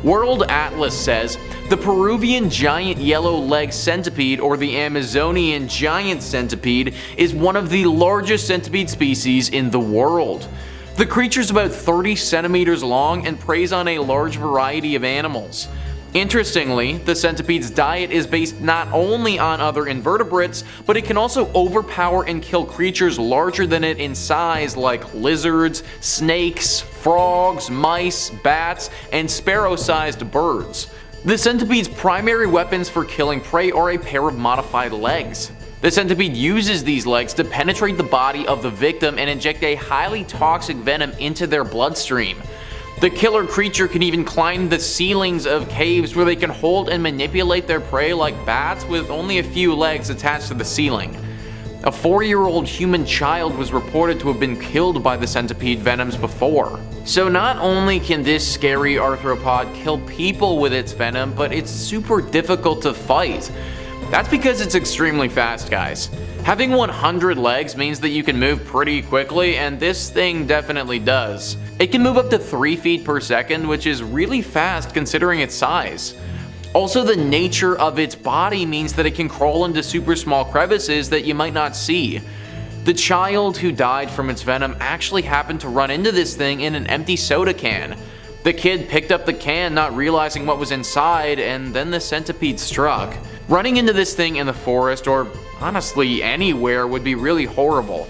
Speaker 2: World Atlas says the Peruvian giant yellow-legged centipede, or the Amazonian giant centipede, is one of the largest centipede species in the world. The creature's about 30 centimeters long and preys on a large variety of animals. Interestingly, the centipede's diet is based not only on other invertebrates, but it can also overpower and kill creatures larger than it in size like lizards, snakes, frogs, mice, bats, and sparrow-sized birds. The centipede's primary weapons for killing prey are a pair of modified legs. The centipede uses these legs to penetrate the body of the victim and inject a highly toxic venom into their bloodstream. The killer creature can even climb the ceilings of caves where they can hold and manipulate their prey like bats with only a few legs attached to the ceiling. A 4-year-old human child was reported to have been killed by the centipede venoms before. So not only can this scary arthropod kill people with its venom, but it's super difficult to fight. That's because it's extremely fast, guys. Having 100 legs means that you can move pretty quickly, and this thing definitely does. It can move up to 3 feet per second, which is really fast considering its size. Also, the nature of its body means that it can crawl into super small crevices that you might not see. The child who died from its venom actually happened to run into this thing in an empty soda can. The kid picked up the can not realizing what was inside, and then the centipede struck. Running into this thing in the forest, or honestly anywhere, would be really horrible.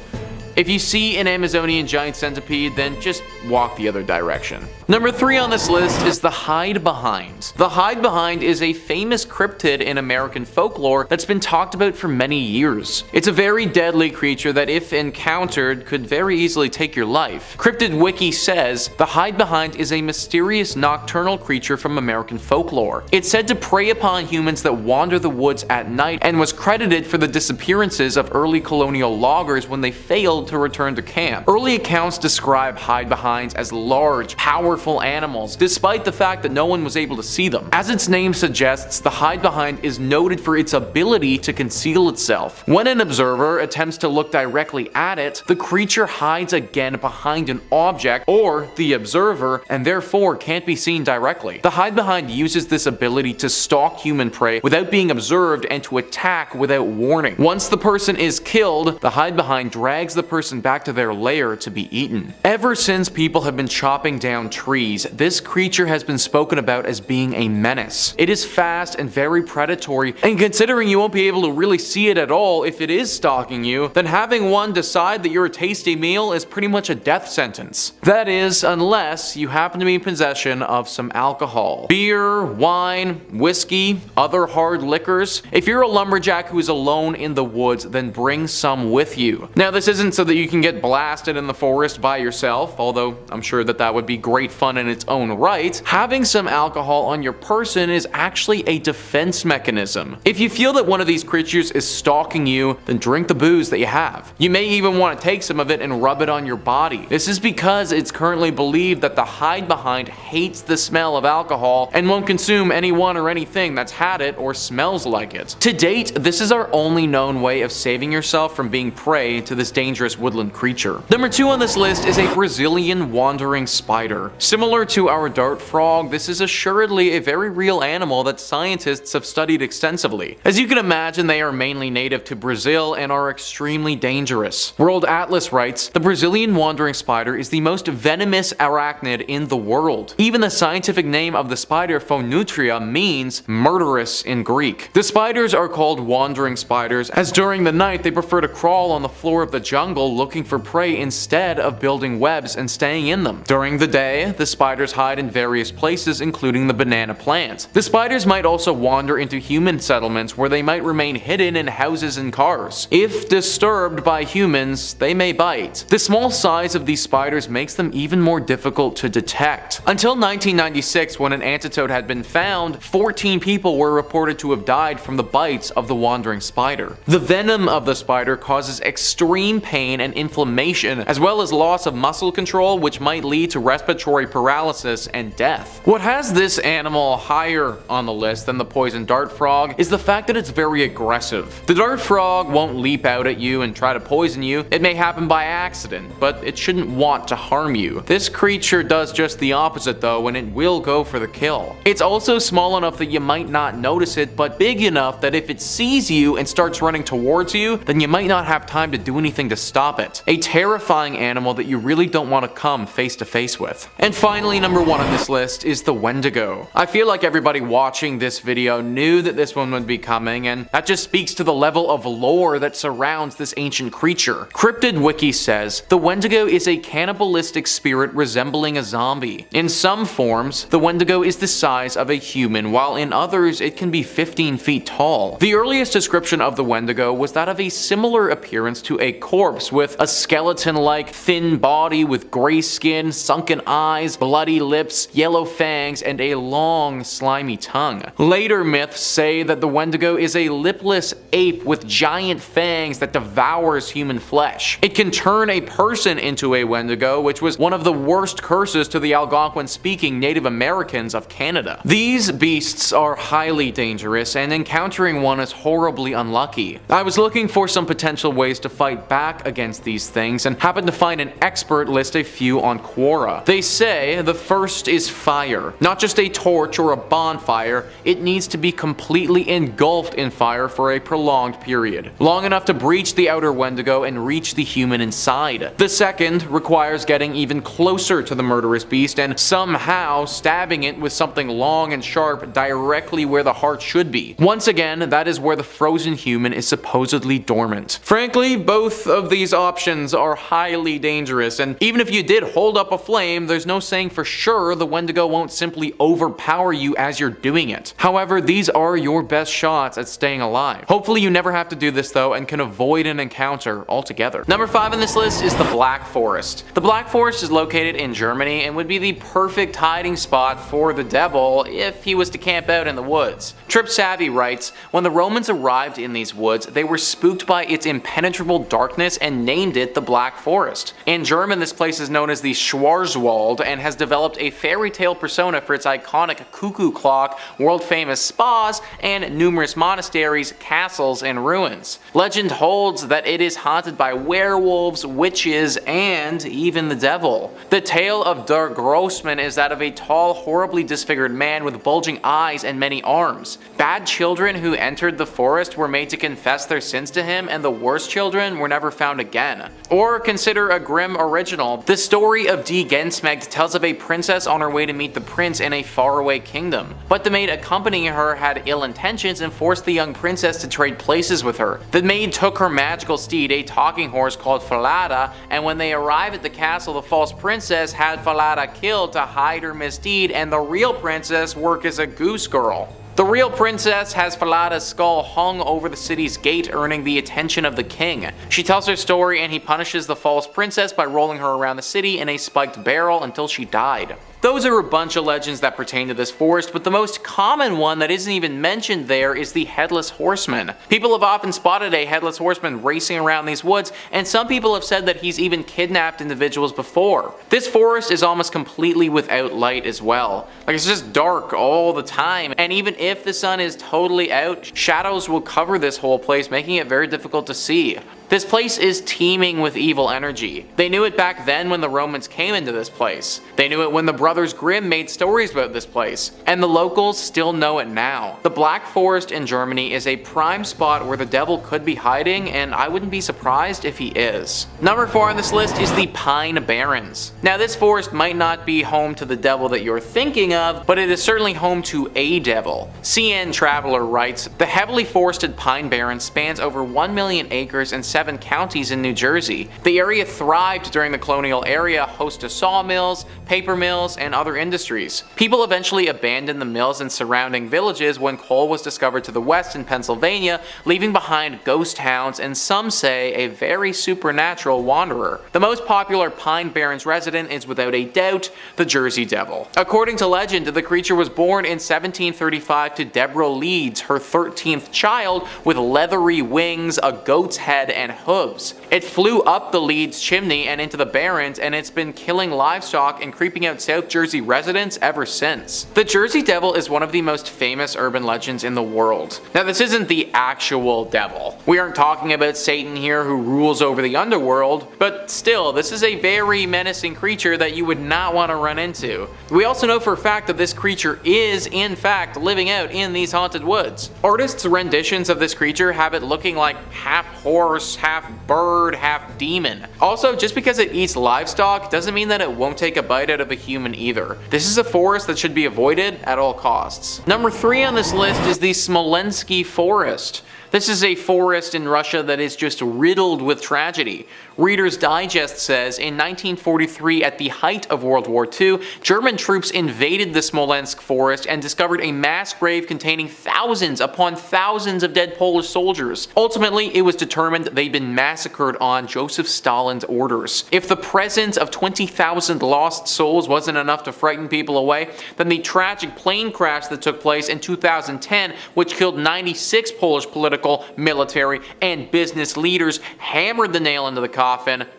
Speaker 2: If you see an Amazonian giant centipede, then just walk the other direction. Number 3 on this list is the hide behind. The hide behind is a famous cryptid in American folklore that's been talked about for many years. It's a very deadly creature that, if encountered, could very easily take your life. Cryptid Wiki says the hide behind is a mysterious nocturnal creature from American folklore. It's said to prey upon humans that wander the woods at night, and was credited for the disappearances of early colonial loggers when they failed to return to camp. Early accounts describe hide behinds as large, powerful animals, despite the fact that no one was able to see them. As its name suggests, the hide behind is noted for its ability to conceal itself. When an observer attempts to look directly at it, the creature hides again behind an object or the observer, and therefore can't be seen directly. The hide behind uses this ability to stalk human prey without being observed and to attack without warning. Once the person is killed, the hide behind drags the person back to their lair to be eaten. Ever since people have been chopping down trees, this creature has been spoken about as being a menace. It is fast and very predatory, and considering you won't be able to really see it at all if it is stalking you, then having one decide that you're a tasty meal is pretty much a death sentence. That is, unless you happen to be in possession of some alcohol. Beer, wine, whiskey, other hard liquors. If you're a lumberjack who is alone in the woods, then bring some with you. Now, this isn't so that you can get blasted in the forest by yourself, although I'm sure that would be great fun in its own right. Having some alcohol on your person is actually a defense mechanism. If you feel that one of these creatures is stalking you, then drink the booze that you have. You may even want to take some of it and rub it on your body. This is because it's currently believed that the hide behind hates the smell of alcohol and won't consume anyone or anything that's had it or smells like it. To date, this is our only known way of saving yourself from being prey to this dangerous woodland creature. Number 2 on this list is a Brazilian wandering spider. Similar to our dart frog, this is assuredly a very real animal that scientists have studied extensively. As you can imagine, they are mainly native to Brazil and are extremely dangerous. World Atlas writes, the Brazilian wandering spider is the most venomous arachnid in the world. Even the scientific name of the spider, Phonutria, means murderous in Greek. The spiders are called wandering spiders, as during the night they prefer to crawl on the floor of the jungle looking for prey instead of building webs and staying in them. During the day, the spiders hide in various places, including the banana plant. The spiders might also wander into human settlements where they might remain hidden in houses and cars. If disturbed by humans, they may bite. The small size of these spiders makes them even more difficult to detect. Until 1996, when an antidote had been found, 14 people were reported to have died from the bites of the wandering spider. The venom of the spider causes extreme pain and inflammation, as well as loss of muscle control, which might lead to respiratory paralysis and death. What has this animal higher on the list than the poison dart frog is the fact that it's very aggressive. The dart frog won't leap out at you and try to poison you. It may happen by accident, but it shouldn't want to harm you. This creature does just the opposite though, and it will go for the kill. It's also small enough that you might not notice it, but big enough that if it sees you and starts running towards you, then you might not have time to do anything to stop it. A terrifying animal that you really don't want to come face to face with. And finally, number 1 on this list is the Wendigo. I feel like everybody watching this video knew that this one would be coming, and that just speaks to the level of lore that surrounds this ancient creature. Cryptid Wiki says, the Wendigo is a cannibalistic spirit resembling a zombie. In some forms, the Wendigo is the size of a human, while in others it can be 15 feet tall. The earliest description of the Wendigo was that of a similar appearance to a corpse, with a skeleton-like thin body with gray skin, sunken eyes, bloody lips, yellow fangs, and a long, slimy tongue. Later myths say that the Wendigo is a lipless ape with giant fangs that devours human flesh. It can turn a person into a Wendigo, which was one of the worst curses to the Algonquin-speaking Native Americans of Canada. These beasts are highly dangerous, and encountering one is horribly unlucky. I was looking for some potential ways to fight back against these things, and happened to find an expert list a few view on Quora. They say the first is fire. Not just a torch or a bonfire, it needs to be completely engulfed in fire for a prolonged period, long enough to breach the outer Wendigo and reach the human inside. The second requires getting even closer to the murderous beast and somehow stabbing it with something long and sharp directly where the heart should be. Once again, that is where the frozen human is supposedly dormant. Frankly, both of these options are highly dangerous, and even if you did hold up a flame, there's no saying for sure the Wendigo won't simply overpower you as you're doing it. However, these are your best shots at staying alive. Hopefully you never have to do this though and can avoid an encounter altogether. Number 5 on this list is the Black Forest. The Black Forest is located in Germany and would be the perfect hiding spot for the devil if he was to camp out in the woods. Trip Savvy writes, when the Romans arrived in these woods, they were spooked by its impenetrable darkness and named it the Black Forest. In German, this place is known as the Schwarzwald and has developed a fairy tale persona for its iconic cuckoo clock, world famous spas, and numerous monasteries, castles, and ruins. Legend holds that it is haunted by werewolves, witches, and even the devil. The tale of Der Grossman is that of a tall, horribly disfigured man with bulging eyes and many arms. Bad children who entered the forest were made to confess their sins to him, and the worst children were never found again. Or consider a grim original. The story of Die Gensmegd tells of a princess on her way to meet the prince in a faraway kingdom. But the maid accompanying her had ill intentions and forced the young princess to trade places with her. The maid took her magical steed, a talking horse called Falada, and when they arrived at the castle, the false princess had Falada killed to hide her misdeed, and the real princess work as a goose girl. The real princess has Falada's skull hung over the city's gate, earning the attention of the king. She tells her story and he punishes the false princess by rolling her around the city in a spiked barrel until she died. Those are a bunch of legends that pertain to this forest, but the most common one that isn't even mentioned there is the Headless Horseman. People have often spotted a Headless Horseman racing around these woods, and some people have said that he's even kidnapped individuals before. This forest is almost completely without light as well. Like, it's just dark all the time, and even if the sun is totally out, shadows will cover this whole place, making it very difficult to see. This place is teeming with evil energy. They knew it back then when the Romans came into this place. They knew it when the Brothers Grimm made stories about this place. And the locals still know it now. The Black Forest in Germany is a prime spot where the devil could be hiding, and I wouldn't be surprised if he is. Number 4 on this list is the Pine Barrens. Now, this forest might not be home to the devil that you're thinking of, but it is certainly home to a devil. CN Traveler writes, the heavily forested Pine Barrens spans over 1 million acres and 7 counties in New Jersey. The area thrived during the colonial era, host to sawmills, paper mills, and other industries. People eventually abandoned the mills in surrounding villages when coal was discovered to the west in Pennsylvania, leaving behind ghost towns and some say a very supernatural wanderer. The most popular Pine Barrens resident is without a doubt the Jersey Devil. According to legend, the creature was born in 1735 to Deborah Leeds, her 13th child, with leathery wings, a goat's head, and hooves. It flew up the Leeds chimney and into the Barrens, and it's been killing livestock and creeping out South Jersey residents ever since. The Jersey Devil is one of the most famous urban legends in the world. Now, this isn't the actual devil. We aren't talking about Satan here who rules over the underworld, but still, this is a very menacing creature that you would not want to run into. We also know for a fact that this creature is, in fact, living out in these haunted woods. Artists' renditions of this creature have it looking like half horse, half bird, half demon. Also, just because it eats livestock doesn't mean that it won't take a bite out of a human either. This is a forest that should be avoided at all costs. Number 3 on this list is the Smolensky Forest. This is a forest in Russia that is just riddled with tragedy. Reader's Digest says, in 1943, at the height of World War II, German troops invaded the Smolensk forest and discovered a mass grave containing thousands upon thousands of dead Polish soldiers. Ultimately, it was determined they'd been massacred on Joseph Stalin's orders. If the presence of 20,000 lost souls wasn't enough to frighten people away, then the tragic plane crash that took place in 2010, which killed 96 Polish political, military, and business leaders, hammered the nail into the coffin.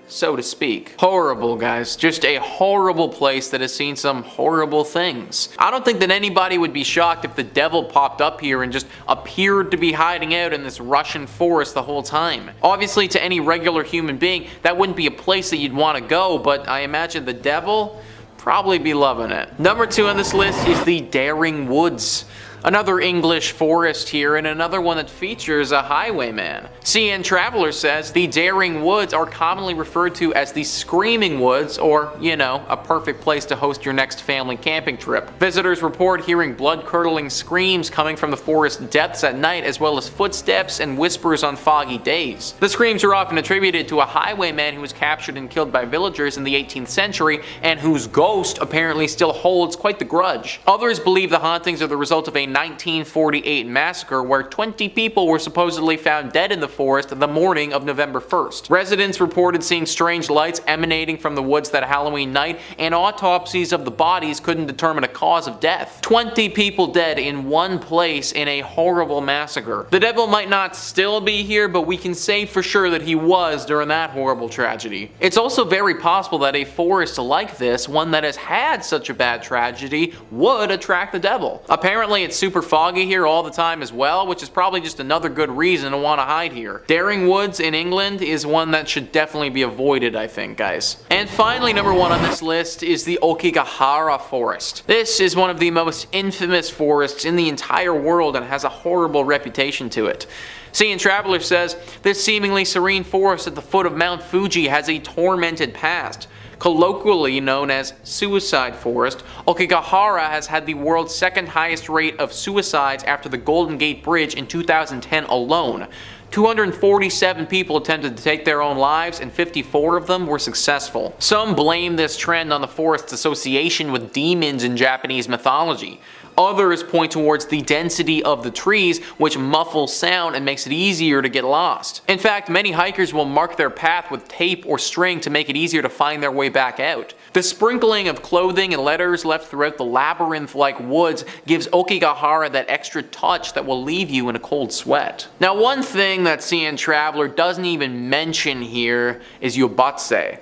Speaker 2: so to speak. Horrible, guys. Just a horrible place that has seen some horrible things. I don't think that anybody would be shocked if the devil popped up here and just appeared to be hiding out in this Russian forest the whole time. Obviously, to any regular human being, that wouldn't be a place that you'd want to go, but I imagine the devil probably be loving it. Number 2 on this list is the Daring Woods. Another English forest here, and another one that features a highwayman. CN Traveler says the Daring Woods are commonly referred to as the Screaming Woods, or, you know, a perfect place to host your next family camping trip. Visitors report hearing blood-curdling screams coming from the forest depths at night, as well as footsteps and whispers on foggy days. The screams are often attributed to a highwayman who was captured and killed by villagers in the 18th century, and whose ghost apparently still holds quite the grudge. Others believe the hauntings are the result of a 1948 massacre where 20 people were supposedly found dead in the forest the morning of November 1st. Residents reported seeing strange lights emanating from the woods that Halloween night, and autopsies of the bodies couldn't determine a cause of death. 20 people dead in one place in a horrible massacre. The devil might not still be here, but we can say for sure that he was during that horrible tragedy. It's also very possible that a forest like this, one that has had such a bad tragedy, would attract the devil. Apparently it's super foggy here all the time as well, which is probably just another good reason to want to hide here. Daring Woods in England is one that should definitely be avoided, I think, guys. And finally, number 1 on this list is the Okigahara Forest. This is one of the most infamous forests in the entire world and has a horrible reputation to it. CN Traveler says, this seemingly serene forest at the foot of Mount Fuji has a tormented past. Colloquially known as Suicide Forest, Okigahara has had the world's second highest rate of suicides after the Golden Gate Bridge in 2010 alone. 247 people attempted to take their own lives, and 54 of them were successful. Some blame this trend on the forest's association with demons in Japanese mythology. Others point towards the density of the trees, which muffles sound and makes it easier to get lost. In fact, many hikers will mark their path with tape or string to make it easier to find their way back out. The sprinkling of clothing and letters left throughout the labyrinth-like woods gives Okigahara that extra touch that will leave you in a cold sweat. Now, one thing that CN Traveler doesn't even mention here is yobatse.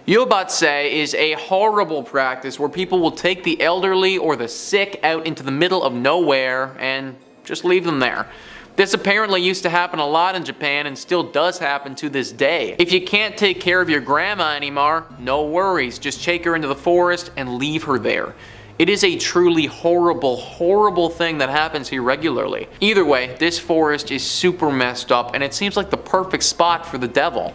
Speaker 2: Yobatse is a horrible practice where people will take the elderly or the sick out into the middle of nowhere and just leave them there. This apparently used to happen a lot in Japan and still does happen to this day. If you can't take care of your grandma anymore, no worries, just take her into the forest and leave her there. It is a truly horrible, horrible thing that happens here regularly. Either way, this forest is super messed up and it seems like the perfect spot for the devil.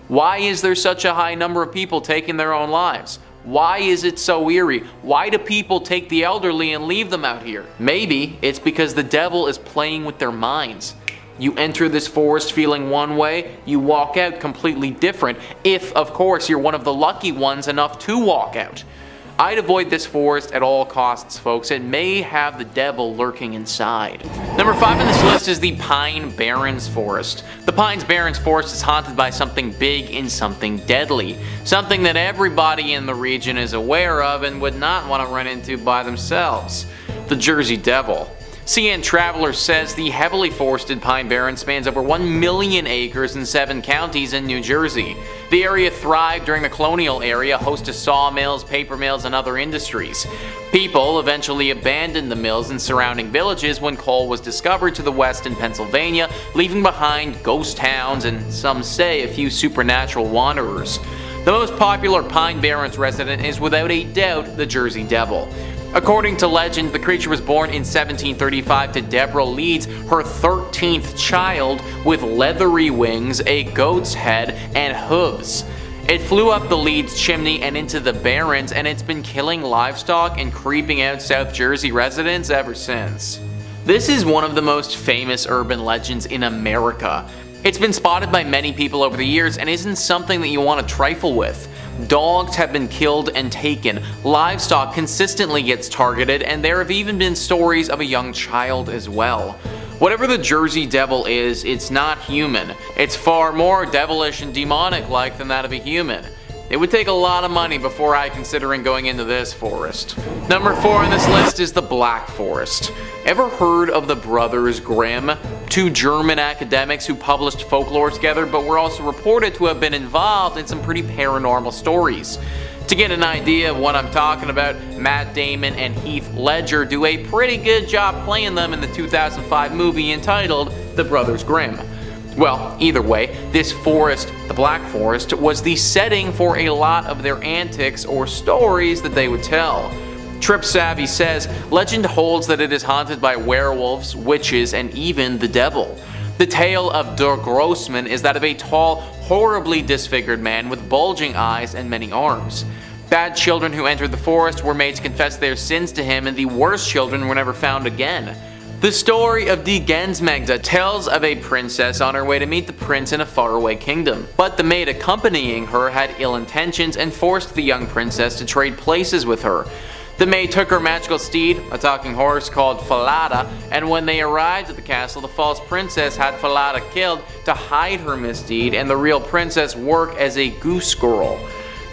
Speaker 2: Why is there such a high number of people taking their own lives? Why is it so eerie? Why do people take the elderly and leave them out here? Maybe it's because the devil is playing with their minds. You enter this forest feeling one way, you walk out completely different, if of course you're one of the lucky ones enough to walk out. I'd avoid this forest at all costs, folks. It may have the devil lurking inside. Number 5 on this list is the Pine Barrens Forest. The Pine Barrens Forest is haunted by something big and something deadly. Something that everybody in the region is aware of and would not want to run into by themselves. The Jersey Devil. CN Traveler says the heavily forested Pine Barrens spans over 1 million acres in 7 counties in New Jersey. The area thrived during the colonial era, host to sawmills, paper mills, and other industries. People eventually abandoned the mills in surrounding villages when coal was discovered to the west in Pennsylvania, leaving behind ghost towns and, some say, a few supernatural wanderers. The most popular Pine Barrens resident is without a doubt the Jersey Devil. According to legend, the creature was born in 1735 to Deborah Leeds, her 13th child, with leathery wings, a goat's head, and hooves. It flew up the Leeds chimney and into the Barrens, and it's been killing livestock and creeping out South Jersey residents ever since. This is one of the most famous urban legends in America. It's been spotted by many people over the years and isn't something that you want to trifle with. Dogs have been killed and taken, livestock consistently gets targeted, and there have even been stories of a young child as well. Whatever the Jersey Devil is, it's not human. It's far more devilish and demonic-like than that of a human. It would take a lot of money before I considering going into this forest. Number 4 on this list is the Black Forest. Ever heard of the Brothers Grimm? two German academics who published folklore together, but were also reported to have been involved in some pretty paranormal stories. To get an idea of what I'm talking about, Matt Damon and Heath Ledger do a pretty good job playing them in the 2005 movie entitled The Brothers Grimm. Well, either way, this forest, the Black Forest, was the setting for a lot of their antics or stories that they would tell. Trip Savvy says, legend holds that it is haunted by werewolves, witches, and even the devil. The tale of Der Grossman is that of a tall, horribly disfigured man with bulging eyes and many arms. Bad children who entered the forest were made to confess their sins to him, and the worst children were never found again. The story of Die Gensmegda tells of a princess on her way to meet the prince in a faraway kingdom. But the maid accompanying her had ill intentions and forced the young princess to trade places with her. The maid took her magical steed, a talking horse called Falada, and when they arrived at the castle, the false princess had Falada killed to hide her misdeed and the real princess work as a goose girl.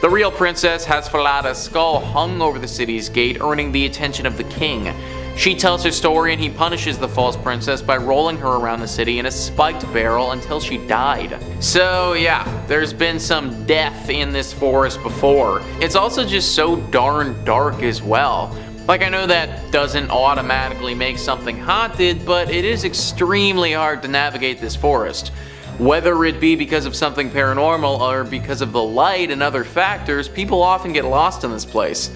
Speaker 2: The real princess has Falada's skull hung over the city's gate, earning the attention of the king. She tells her story and he punishes the false princess by rolling her around the city in a spiked barrel until she died. So yeah, there's been some death in this forest before. It's also just so darn dark as well. Like, I know that doesn't automatically make something haunted, but it is extremely hard to navigate this forest. Whether it be because of something paranormal or because of the light and other factors, people often get lost in this place.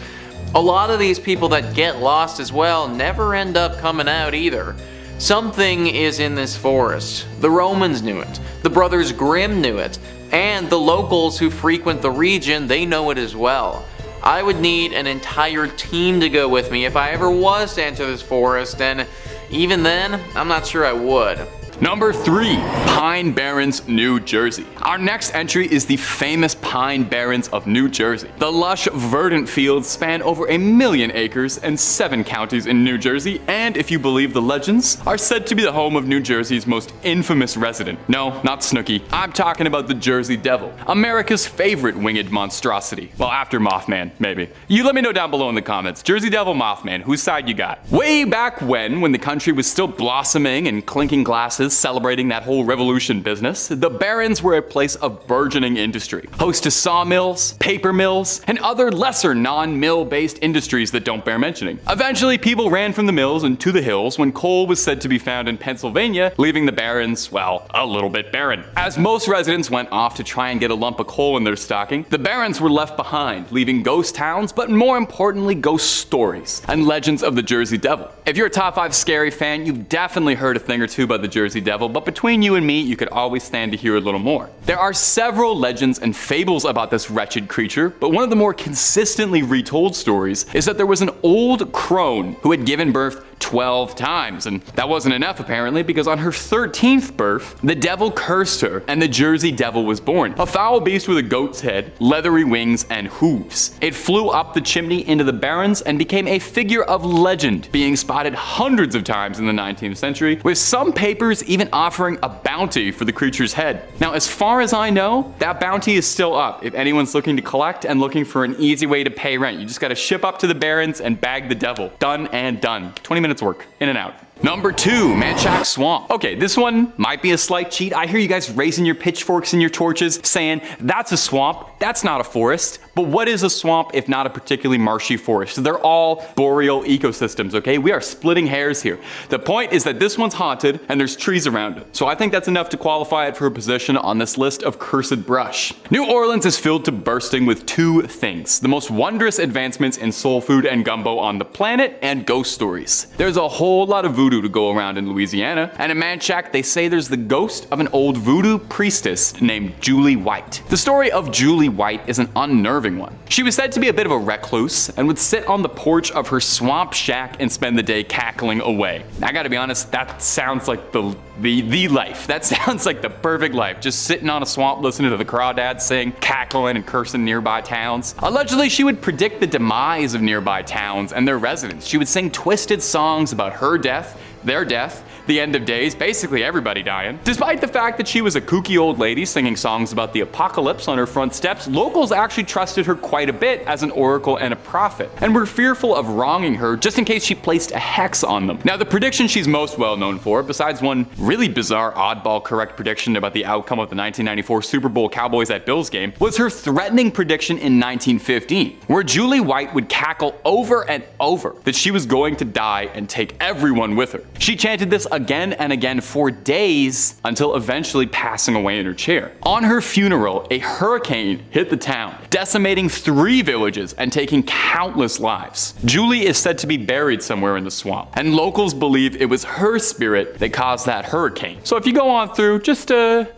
Speaker 2: A lot of these people that get lost as well never end up coming out either. Something is in this forest. The Romans knew it, the Brothers Grimm knew it, and the locals who frequent the region, they know it as well. I would need an entire team to go with me if I ever was to enter this forest, and even then, I'm not sure I would.
Speaker 1: Number 3, Pine Barrens, New Jersey. Our next entry is the famous Pine Barrens of New Jersey. The lush, verdant fields span over 1 million acres and 7 counties in New Jersey, and if you believe the legends, are said to be the home of New Jersey's most infamous resident. No, not Snooki. I'm talking about the Jersey Devil, America's favorite winged monstrosity. Well, after Mothman, maybe. You let me know down below in the comments. Jersey Devil, Mothman, whose side you got? Way back when the country was still blossoming and clinking glasses, celebrating that whole revolution business, the Barrens were a place of burgeoning industry, host to sawmills, paper mills, and other lesser non-mill based industries that don't bear mentioning. Eventually, people ran from the mills and to the hills when coal was said to be found in Pennsylvania, leaving the Barrens, well, a little bit barren. As most residents went off to try and get a lump of coal in their stocking, the Barrens were left behind, leaving ghost towns, but more importantly, ghost stories and legends of the Jersey Devil. If you're a Top 5 Scary fan, you've definitely heard a thing or two about the Jersey Devil, but between you and me, you could always stand to hear a little more. There are several legends and fables about this wretched creature, but one of the more consistently retold stories is that there was an old crone who had given birth 12 times, and that wasn't enough apparently, because on her 13th birth, the devil cursed her and the Jersey Devil was born. A foul beast with a goat's head, leathery wings, and hooves. It flew up the chimney into the Barrens and became a figure of legend, being spotted hundreds of times in the 19th century, with some papers even offering a bounty for the creature's head. Now, as far as I know, that bounty is still up if anyone's looking to collect and looking for an easy way to pay rent. You just gotta ship up to the Barrens and bag the devil. Done and done. 20 minutes work, in and out. Number 2, Manchac Swamp. Okay, this one might be a slight cheat. I hear you guys raising your pitchforks and your torches saying, that's a swamp, that's not a forest. But what is a swamp if not a particularly marshy forest? They're all boreal ecosystems, okay? We are splitting hairs here. The point is that this one's haunted and there's trees around it. So I think that's enough to qualify it for a position on this list of cursed brush. New Orleans is filled to bursting with 2 things: the most wondrous advancements in soul food and gumbo on the planet, and ghost stories. There's a whole lot of voodoo to go around in Louisiana, and in Manchac they say there's the ghost of an old voodoo priestess named Julie White. The story of Julie White is an unnerving one. She was said to be a bit of a recluse and would sit on the porch of her swamp shack and spend the day cackling away. I gotta be honest, that sounds like the life. That sounds like the perfect life. Just sitting on a swamp listening to the crawdads sing, cackling and cursing nearby towns. Allegedly, she would predict the demise of nearby towns and their residents. She would sing twisted songs about her death, their death, the end of days, basically everybody dying. Despite the fact that she was a kooky old lady singing songs about the apocalypse on her front steps, locals actually trusted her quite a bit as an oracle and a prophet, and were fearful of wronging her just in case she placed a hex on them. Now, the prediction she's most well known for, besides one really bizarre oddball correct prediction about the outcome of the 1994 Super Bowl Cowboys at Bills game, was her threatening prediction in 1915, where Julie White would cackle over and over that she was going to die and take everyone with her. She chanted this again and again for days until eventually passing away in her chair. On her funeral, a hurricane hit the town, decimating 3 villages and taking countless lives. Julie is said to be buried somewhere in the swamp, and locals believe it was her spirit that caused that hurricane. So if you go on through, just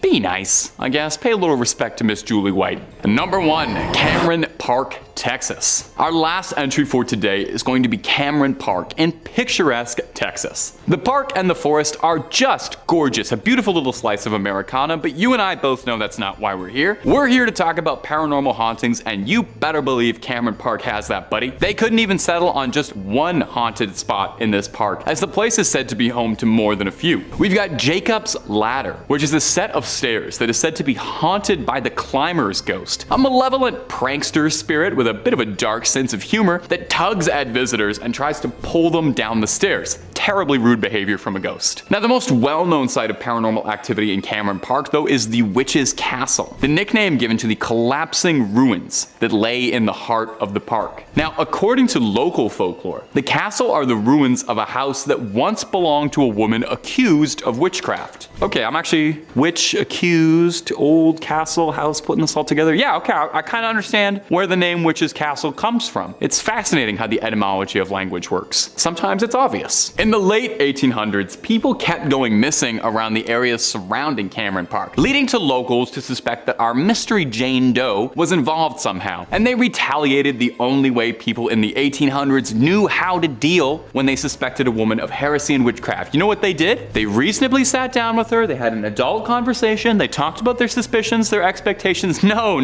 Speaker 1: be nice, I guess. Pay a little respect to Miss Julie White. And number 1, Cameron Park, Texas. Our last entry for today is going to be Cameron Park in picturesque Texas. The park and the forest are just gorgeous, a beautiful little slice of Americana, but you and I both know that's not why we're here. We're here to talk about paranormal hauntings, and you better believe Cameron Park has that, buddy. They couldn't even settle on just one haunted spot in this park, as the place is said to be home to more than a few. We've got Jacob's Ladder, which is a set of stairs that is said to be haunted by the climber's ghost, a malevolent prankster spirit with a bit of a dark sense of humor that tugs at visitors and tries to pull them down the stairs. Terribly rude behavior from a ghost. Now, the most well-known site of paranormal activity in Cameron Park, though, is the Witch's Castle, the nickname given to the collapsing ruins that lay in the heart of the park. Now, according to local folklore, the castle are the ruins of a house that once belonged to a woman accused of witchcraft. Okay, I'm actually witch accused, old castle, house, putting this all together. Yeah, okay, I kind of understand where the name Witch's Castle comes from. It's fascinating how the etymology of language works. Sometimes it's obvious. In the late 1800s, people kept going missing around the areas surrounding Cameron Park, leading to locals to suspect that our mystery Jane Doe was involved somehow. And they retaliated the only way people in the 1800s knew how to deal when they suspected a woman of heresy and witchcraft. You know what they did? They reasonably sat down with her, they had an adult conversation, they talked about their suspicions, their expectations. No,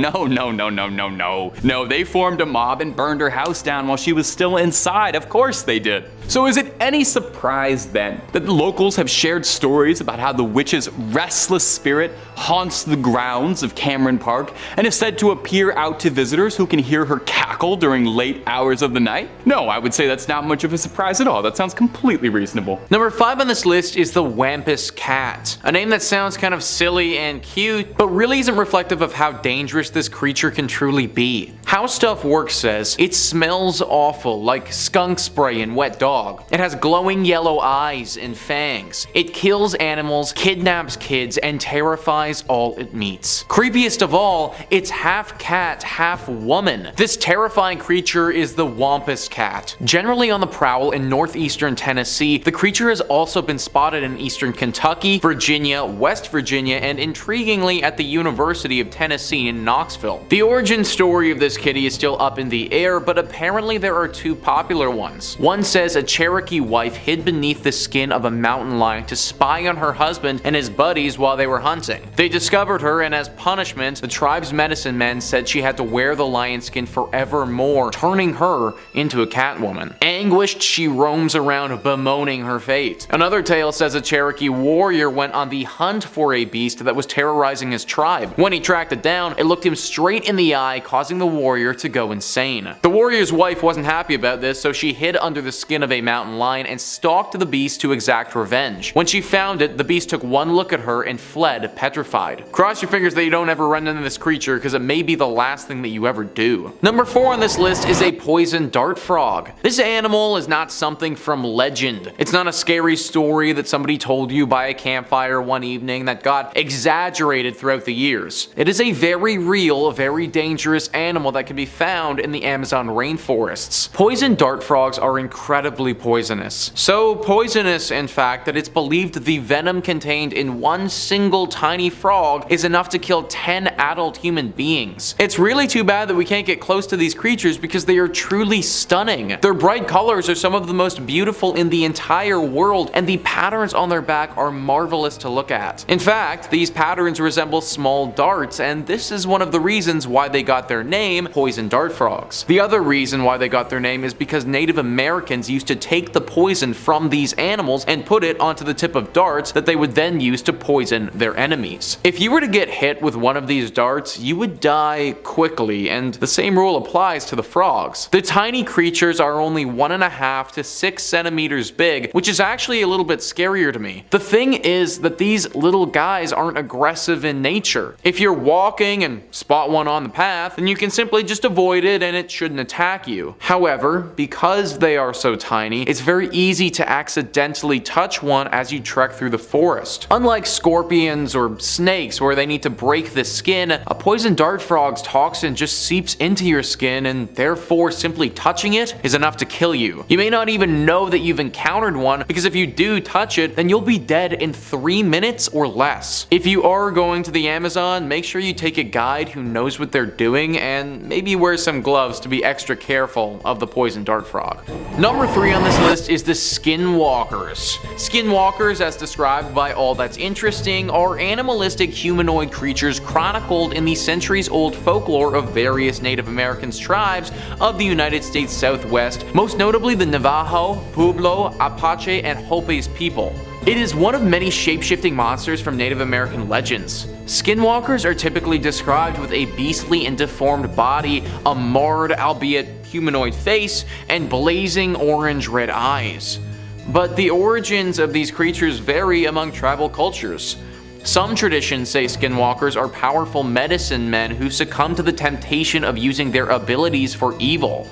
Speaker 1: they formed a mob and burned her house down while she was still inside. Of course they did. So is it any surprise then that the locals have shared stories about how the witch's restless spirit haunts the grounds of Cameron Park and is said to appear out to visitors who can hear her cackle during late hours of the night? No, I would say that's not much of a surprise at all. That sounds completely reasonable.
Speaker 2: Number 5 on this list is the Wampus Cat, a name that sounds kind of silly and cute, but really isn't reflective of how dangerous this creature can truly be. How Stuff Works says, it smells awful, like skunk spray and wet dog. It has glowing yellow eyes and fangs. It kills animals, kidnaps kids, and terrifies all it meets. Creepiest of all, it's half cat, half woman. This terrifying creature is the Wampus Cat. Generally on the prowl in northeastern Tennessee, the creature has also been spotted in eastern Kentucky, Virginia, West Virginia, and intriguingly at the University of Tennessee in Knoxville. The origin story of this kitty is still up in the air, but apparently there are 2 popular ones. One says a Cherokee wife hid beneath the skin of a mountain lion to spy on her husband and his buddies while they were hunting. They discovered her, and as punishment, the tribe's medicine men said she had to wear the lion skin forevermore, turning her into a cat woman. Anguished, she roams around bemoaning her fate. Another tale says a Cherokee warrior went on the hunt for a beast that was terrorizing his tribe. When he tracked it down, it looked him straight in the eye, causing the warrior to go insane. The warrior's wife wasn't happy about this, so she hid under the skin of a mountain lion and stalked the beast to exact revenge. When she found it, the beast took one look at her and fled, petrified. Cross your fingers that you don't ever run into this creature, because it may be the last thing that you ever do. Number 4 on this list is a poison dart frog. This animal is not something from legend. It's not a scary story that somebody told you by a campfire one evening that got exaggerated throughout the years. It is a very real, very dangerous animal that can be found in the Amazon rainforests. Poison dart frogs are incredibly poisonous. So poisonous, in fact, that it's believed the venom contained in one single tiny frog is enough to kill 10 adult human beings. It's really too bad that we can't get close to these creatures because they are truly stunning. Their bright colors are some of the most beautiful in the entire world, and the patterns on their back are marvelous to look at. In fact, these patterns resemble small darts, and this is one of the reasons why they got their name, poison dart frogs. The other reason why they got their name is because Native Americans used to take the poison from these animals and put it onto the tip of darts that they would then use to poison their enemies. If you were to get hit with one of these darts, you would die quickly, and the same rule applies to the frogs. The tiny creatures are only 1.5 to 6 centimeters big, which is actually a little bit scarier to me. The thing is that these little guys aren't aggressive in nature. If you're walking and spot one on the path, then you can simply just avoid it and it shouldn't attack you. However, because they are so tiny, it's very easy to accidentally touch one as you trek through the forest. Unlike scorpions or snakes where they need to break the skin, a poison dart frog's toxin just seeps into your skin, and therefore simply touching it is enough to kill you. You may not even know that you've encountered one, because if you do touch it, then you'll be dead in 3 minutes or less. If you are going to the Amazon, make sure you take a guide who knows what they're doing, and maybe wear some gloves to be extra careful of the poison dart frog. Number 3 on this list is the skinwalkers. Skinwalkers, as described by All That's Interesting, are animalistic humanoid creatures chronicled in the centuries-old folklore of various Native American tribes of the United States Southwest, most notably the Navajo, Pueblo, Apache, and Hopis people. It is one of many shape-shifting monsters from Native American legends. Skinwalkers are typically described with a beastly and deformed body, a marred, albeit humanoid face, and blazing orange-red eyes. But the origins of these creatures vary among tribal cultures. Some traditions say skinwalkers are powerful medicine men who succumb to the temptation of using their abilities for evil.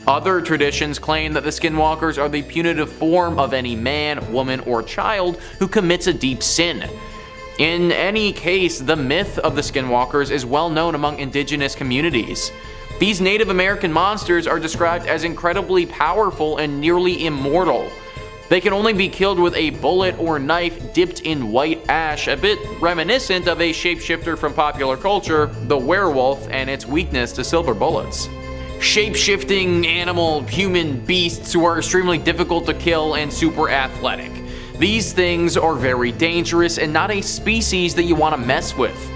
Speaker 2: Other traditions claim that the skinwalkers are the punitive form of any man, woman, or child who commits a deep sin. In any case, the myth of the skinwalkers is well known among indigenous communities. These Native American monsters are described as incredibly powerful and nearly immortal. They can only be killed with a bullet or knife dipped in white ash, a bit reminiscent of a shapeshifter from popular culture, the werewolf, and its weakness to silver bullets. Shape-shifting animal human beasts who are extremely difficult to kill and super athletic. These things are very dangerous and not a species that you want to mess with.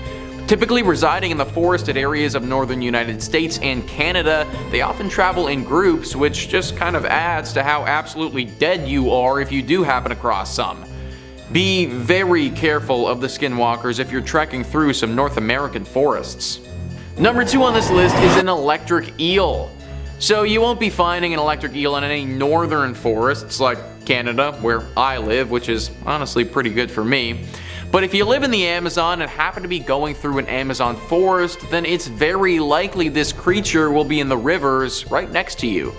Speaker 2: Typically residing in the forested areas of northern United States and Canada, they often travel in groups, which just kind of adds to how absolutely dead you are if you do happen across some. Be very careful of the skinwalkers if you're trekking through some North American forests. Number 2 on this list is an electric eel. So you won't be finding an electric eel in any northern forests like Canada, where I live, which is honestly pretty good for me. But if you live in the Amazon and happen to be going through an Amazon forest, then it's very likely this creature will be in the rivers right next to you.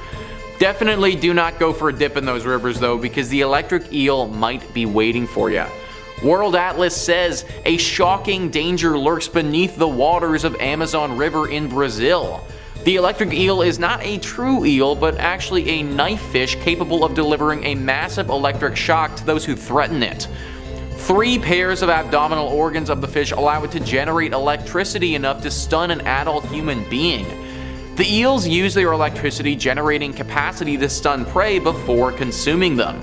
Speaker 2: Definitely do not go for a dip in those rivers though, because the electric eel might be waiting for you. World Atlas says a shocking danger lurks beneath the waters of Amazon River in Brazil. The electric eel is not a true eel, but actually a knife fish capable of delivering a massive electric shock to those who threaten it. 3 pairs of abdominal organs of the fish allow it to generate electricity enough to stun an adult human being. The eels use their electricity generating capacity to stun prey before consuming them.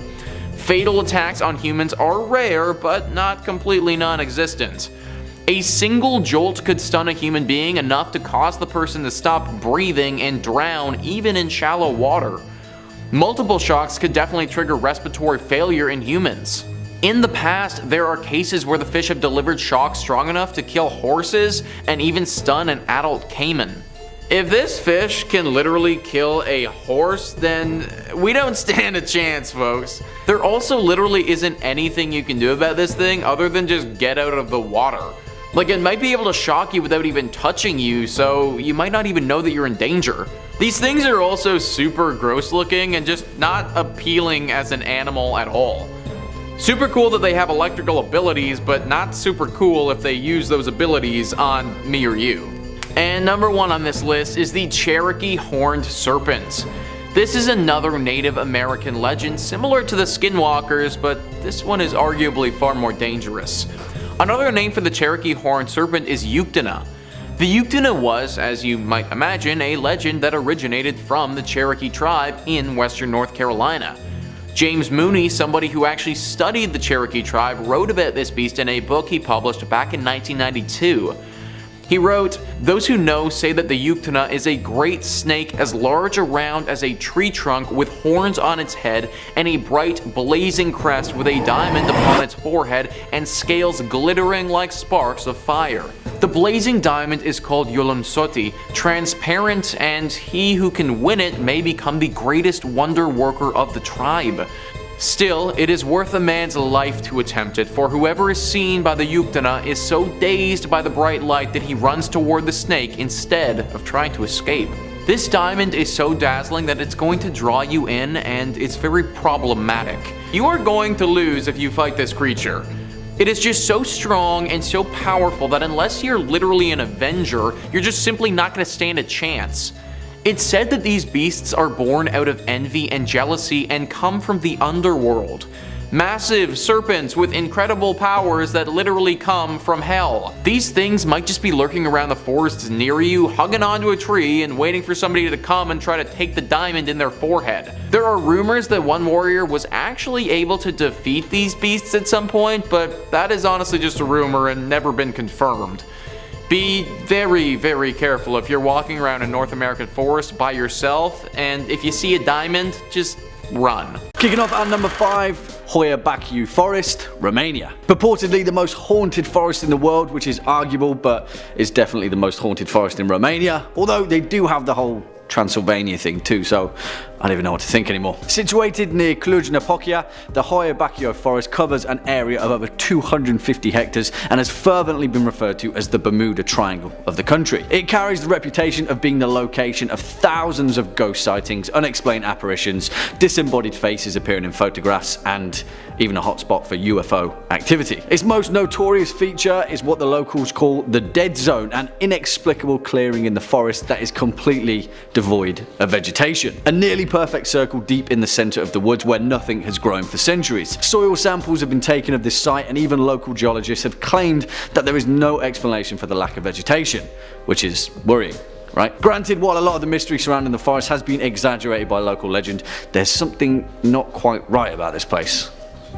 Speaker 2: Fatal attacks on humans are rare, but not completely non-existent. A single jolt could stun a human being enough to cause the person to stop breathing and drown even in shallow water. Multiple shocks could definitely trigger respiratory failure in humans. In the past, there are cases where the fish have delivered shocks strong enough to kill horses and even stun an adult caiman. If this fish can literally kill a horse, then we don't stand a chance, folks. There also literally isn't anything you can do about this thing other than just get out of the water. Like, it might be able to shock you without even touching you, so you might not even know that you're in danger. These things are also super gross looking and just not appealing as an animal at all. Super cool that they have electrical abilities, but not super cool if they use those abilities on me or you. And number 1 on this list is the Cherokee Horned Serpent. This is another Native American legend similar to the Skinwalkers, but this one is arguably far more dangerous. Another name for the Cherokee Horned Serpent is Yuktana. The Yuktana was, as you might imagine, a legend that originated from the Cherokee tribe in western North Carolina. James Mooney, somebody who actually studied the Cherokee tribe, wrote about this beast in a book he published back in 1992. He wrote, "Those who know say that the Yuktana is a great snake as large around as a tree trunk with horns on its head and a bright blazing crest with a diamond upon its forehead and scales glittering like sparks of fire. The blazing diamond is called Yolonsoti, transparent, and he who can win it may become the greatest wonder worker of the tribe. Still, it is worth a man's life to attempt it, for whoever is seen by the Yuktana is so dazed by the bright light that he runs toward the snake instead of trying to escape. This diamond is so dazzling that it's going to draw you in, and it's very problematic. You are going to lose if you fight this creature. It is just so strong and so powerful that unless you're literally an Avenger, you're just simply not going to stand a chance. It's said that these beasts are born out of envy and jealousy and come from the underworld. Massive serpents with incredible powers that literally come from hell. These things might just be lurking around the forests near you, hugging onto a tree and waiting for somebody to come and try to take the diamond in their forehead. There are rumors that one warrior was actually able to defeat these beasts at some point, but that is honestly just a rumor and never been confirmed. Be very, very careful if you're walking around a North American forest by yourself, and if you see a diamond, just run.
Speaker 3: Kicking off at number 5, Hoia Baciu Forest, Romania. Purportedly the most haunted forest in the world, which is arguable, but is definitely the most haunted forest in Romania, although they do have the whole Transylvania thing too, so I don't even know what to think anymore. Situated near Cluj-Napoca, the Hoia Baciu forest covers an area of over 250 hectares and has fervently been referred to as the Bermuda Triangle of the country. It carries the reputation of being the location of thousands of ghost sightings, unexplained apparitions, disembodied faces appearing in photographs, and even a hotspot for UFO activity. Its most notorious feature is what the locals call the Dead Zone, an inexplicable clearing in the forest that is completely devoid of vegetation. A nearly perfect circle deep in the center of the woods where nothing has grown for centuries. Soil samples have been taken of this site, and even local geologists have claimed that there is no explanation for the lack of vegetation, which is worrying. Right? Granted, while a lot of the mystery surrounding the forest has been exaggerated by local legend, there's something not quite right about this place.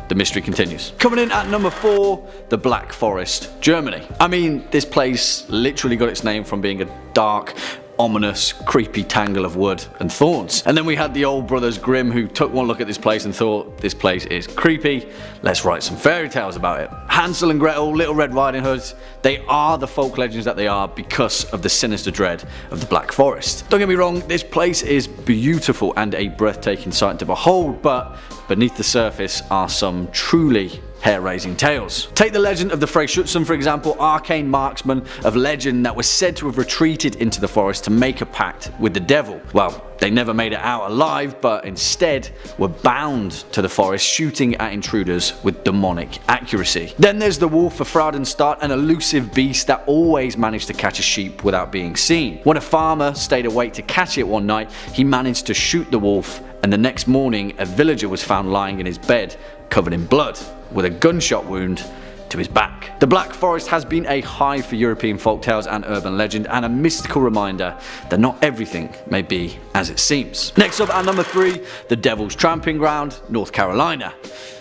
Speaker 3: The mystery continues. Coming in at number 4, the Black Forest, Germany. I mean, this place literally got its name from being a dark, ominous, creepy tangle of wood and thorns. And then we had the old brothers Grimm, who took one look at this place and thought, this place is creepy, let's write some fairy tales about it. Hansel and Gretel, Little Red Riding Hood, they are the folk legends that they are because of the sinister dread of the Black Forest. Don't get me wrong, this place is beautiful and a breathtaking sight to behold, but beneath the surface are some truly hair-raising tales. Take the legend of the Freyschützen, for example, arcane marksmen of legend that was said to have retreated into the forest to make a pact with the devil. Well, they never made it out alive, but instead were bound to the forest, shooting at intruders with demonic accuracy. Then there's the wolf of Fraudenstadt, an elusive beast that always managed to catch a sheep without being seen. When a farmer stayed awake to catch it one night, he managed to shoot the wolf, and the next morning a villager was found lying in his bed covered in blood, with a gunshot wound to his back. The Black Forest has been a hive for European folktales and urban legend, and a mystical reminder that not everything may be as it seems. Next up at number 3, the Devil's Tramping Ground, North Carolina.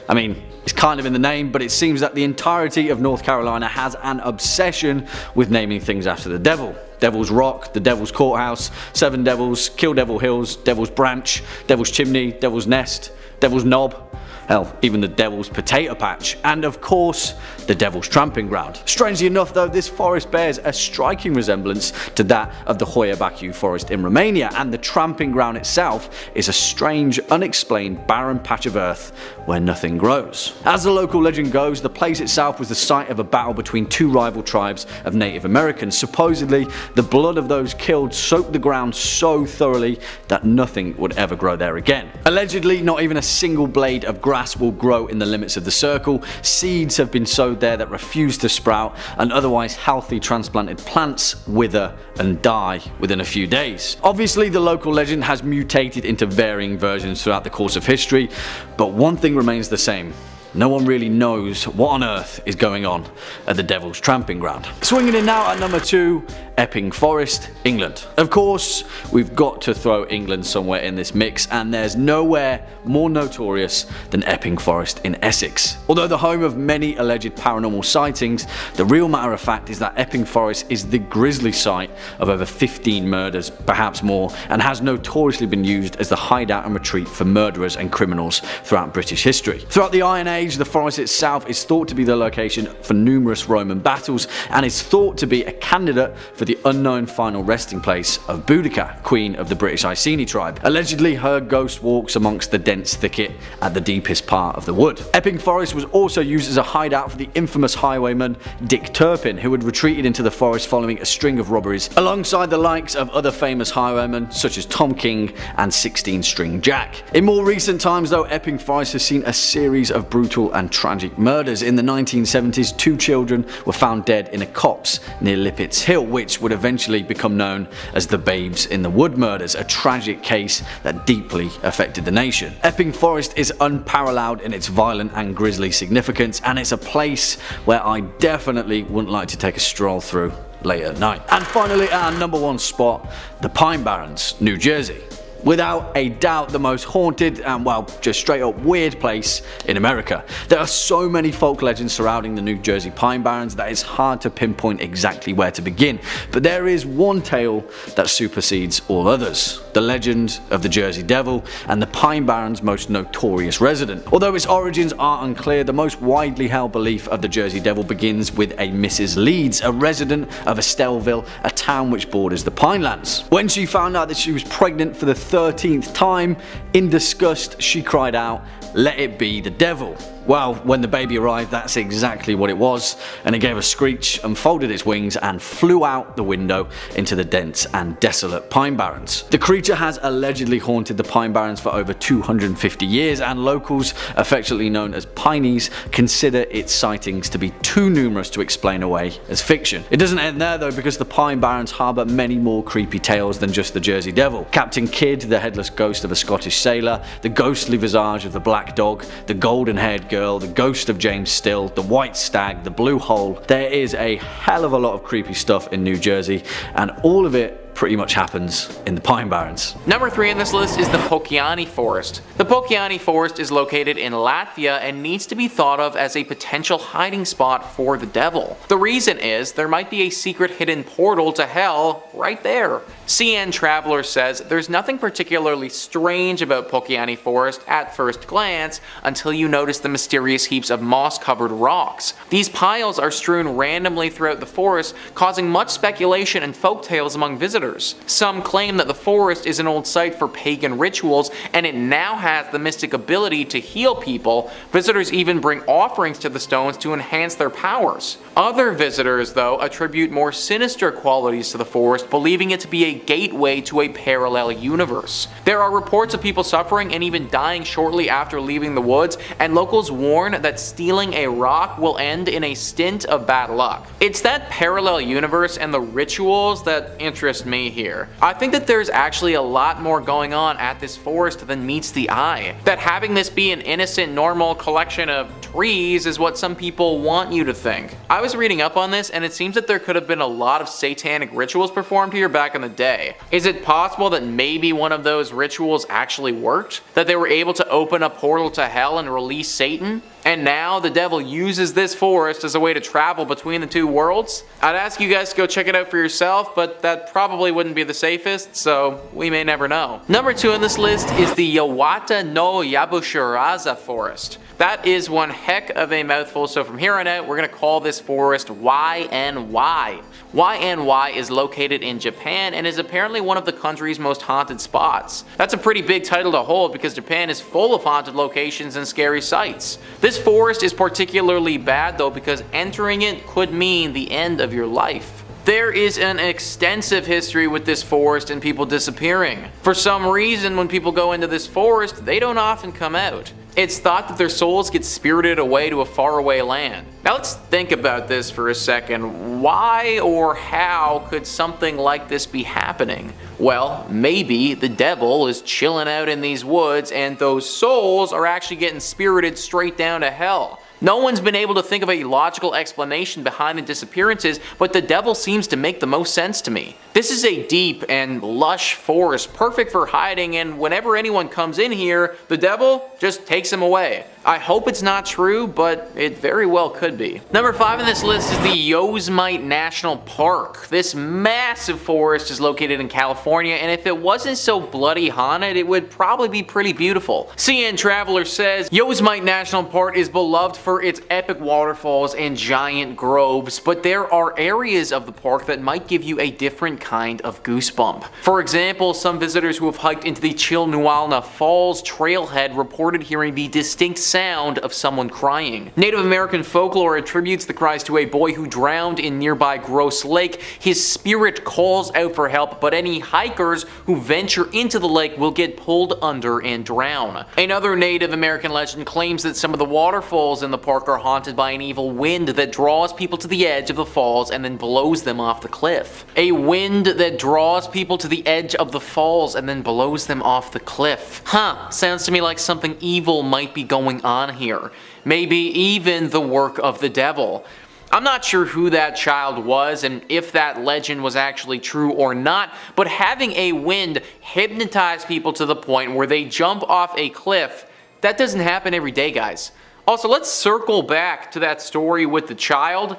Speaker 3: I mean, it's kind of in the name, but it seems that the entirety of North Carolina has an obsession with naming things after the devil. Devil's Rock, the Devil's Courthouse, Seven Devils, Kill Devil Hills, Devil's Branch, Devil's Chimney, Devil's Nest, Devil's Knob, hell, even the Devil's Potato Patch, and of course, the Devil's Tramping Ground. Strangely enough though, this forest bears a striking resemblance to that of the Hoia Baciu forest in Romania, and the Tramping Ground itself is a strange, unexplained, barren patch of earth where nothing grows. As the local legend goes, the place itself was the site of a battle between two rival tribes of Native Americans. Supposedly, the blood of those killed soaked the ground so thoroughly that nothing would ever grow there again. Allegedly, not even a single blade of grass will grow in the limits of the circle. Seeds have been sowed there that refuse to sprout, and otherwise healthy transplanted plants wither and die within a few days. Obviously, the local legend has mutated into varying versions throughout the course of history, but one thing remains the same. no one really knows what on earth is going on at the Devil's Tramping Ground. Swinging in now at number 2, Epping Forest, England. Of course, we've got to throw England somewhere in this mix, and there's nowhere more notorious than Epping Forest in Essex. Although the home of many alleged paranormal sightings, the real matter of fact is that Epping Forest is the grisly site of over 15 murders, perhaps more, and has notoriously been used as the hideout and retreat for murderers and criminals throughout British history. Throughout the Iron Age, the forest itself is thought to be the location for numerous Roman battles, and is thought to be a candidate for the unknown final resting place of Boudica, queen of the British Iceni tribe. Allegedly, her ghost walks amongst the dense thicket at the deepest part of the wood. Epping Forest was also used as a hideout for the infamous highwayman Dick Turpin, who had retreated into the forest following a string of robberies, alongside the likes of other famous highwaymen such as Tom King and 16 String Jack. In more recent times though, Epping Forest has seen a series of brutal and tragic murders. In the 1970s, 2 children were found dead in a copse near Lippett's Hill, which would eventually become known as the Babes in the Wood murders, a tragic case that deeply affected the nation. Epping Forest is unparalleled in its violent and grisly significance, and it's a place where I definitely wouldn't like to take a stroll through late at night. And finally, at our number 1 spot, the Pine Barrens, New Jersey. Without a doubt the most haunted and, well, just straight up weird place in America. There are so many folk legends surrounding the New Jersey Pine Barrens that it's hard to pinpoint exactly where to begin, but there is one tale that supersedes all others: the legend of the Jersey Devil and the Pine Barrens' most notorious resident. Although its origins are unclear, the most widely held belief of the Jersey Devil begins with a Mrs. Leeds, a resident of Estellville, a town which borders the Pinelands. When she found out that she was pregnant for the 13th time, in disgust she cried out, "Let it be the devil." Well, when the baby arrived, that's exactly what it was, and it gave a screech, unfolded its wings, and flew out the window into the dense and desolate Pine Barrens. The creature has allegedly haunted the Pine Barrens for over 250 years, and locals, affectionately known as Pineys, consider its sightings to be too numerous to explain away as fiction. It doesn't end there though, because the Pine Barrens harbour many more creepy tales than just the Jersey Devil. Captain Kidd, the headless ghost of a Scottish sailor, the ghostly visage of the black dog, the golden-haired girl, the ghost of James Still, the white stag, the blue hole. There is a hell of a lot of creepy stuff in New Jersey, and all of it pretty much happens in the Pine Barrens.
Speaker 2: Number 3 on this list is the Pokiani Forest. The Pokiani Forest is located in Latvia and needs to be thought of as a potential hiding spot for the devil. The reason is there might be a secret hidden portal to hell right there. CN Traveler says there's nothing particularly strange about Pokiani Forest at first glance until you notice the mysterious heaps of moss-covered rocks. These piles are strewn randomly throughout the forest, causing much speculation and folktales among visitors. Some claim that the forest is an old site for pagan rituals, and it now has the mystic ability to heal people. Visitors even bring offerings to the stones to enhance their powers. Other visitors, though, attribute more sinister qualities to the forest, believing it to be a gateway to a parallel universe. There are reports of people suffering and even dying shortly after leaving the woods, and locals warn that stealing a rock will end in a stint of bad luck. It's that parallel universe and the rituals that interest me here. I think that there's actually a lot more going on at this forest than meets the eye. That having this be an innocent, normal collection of trees is what some people want you to think. I was reading up on this, and it seems that there could have been a lot of satanic rituals performed here back in the day. Is it possible that maybe one of those rituals actually worked? That they were able to open a portal to hell and release Satan? And now the devil uses this forest as a way to travel between the two worlds? I'd ask you guys to go check it out for yourself, but that probably wouldn't be the safest, so we may never know. Number 2 on this list is the Yawata no Yabushiraza Forest. That is one heck of a mouthful, so from here on out, we're going to call this forest YNY. YNY is located in Japan and is apparently one of the country's most haunted spots. That's a pretty big title to hold because Japan is full of haunted locations and scary sights. This forest is particularly bad though because entering it could mean the end of your life. There is an extensive history with this forest and people disappearing. For some reason, when people go into this forest, they don't often come out. It's thought that their souls get spirited away to a faraway land. Now let's think about this for a second. Why or how could something like this be happening? Well, maybe the devil is chilling out in these woods and those souls are actually getting spirited straight down to hell. No one's been able to think of a logical explanation behind the disappearances, but the devil seems to make the most sense to me. This is a deep and lush forest, perfect for hiding, and whenever anyone comes in here, the devil just takes them away. I hope it's not true, but it very well could be. Number 5 on this list is the Yosemite National Park. This massive forest is located in California, and if it wasn't so bloody haunted, it would probably be pretty beautiful. CN Traveler says, Yosemite National Park is beloved for its epic waterfalls and giant groves, but there are areas of the park that might give you a different kind of goosebump. For example, some visitors who have hiked into the Chilnualna Falls trailhead reported hearing the distinct sound of someone crying. Native American folklore attributes the cries to a boy who drowned in nearby Gross Lake. His spirit calls out for help, but any hikers who venture into the lake will get pulled under and drown. Another Native American legend claims that some of the waterfalls in the park are haunted by an evil wind that draws people to the edge of the falls and then blows them off the cliff. A wind that draws people to the edge of the falls and then blows them off the cliff. Sounds to me like something evil might be going on here. Maybe even the work of the devil. I'm not sure who that child was and if that legend was actually true or not, but having a wind hypnotize people to the point where they jump off a cliff, that doesn't happen every day, guys. Also, let's circle back to that story with the child.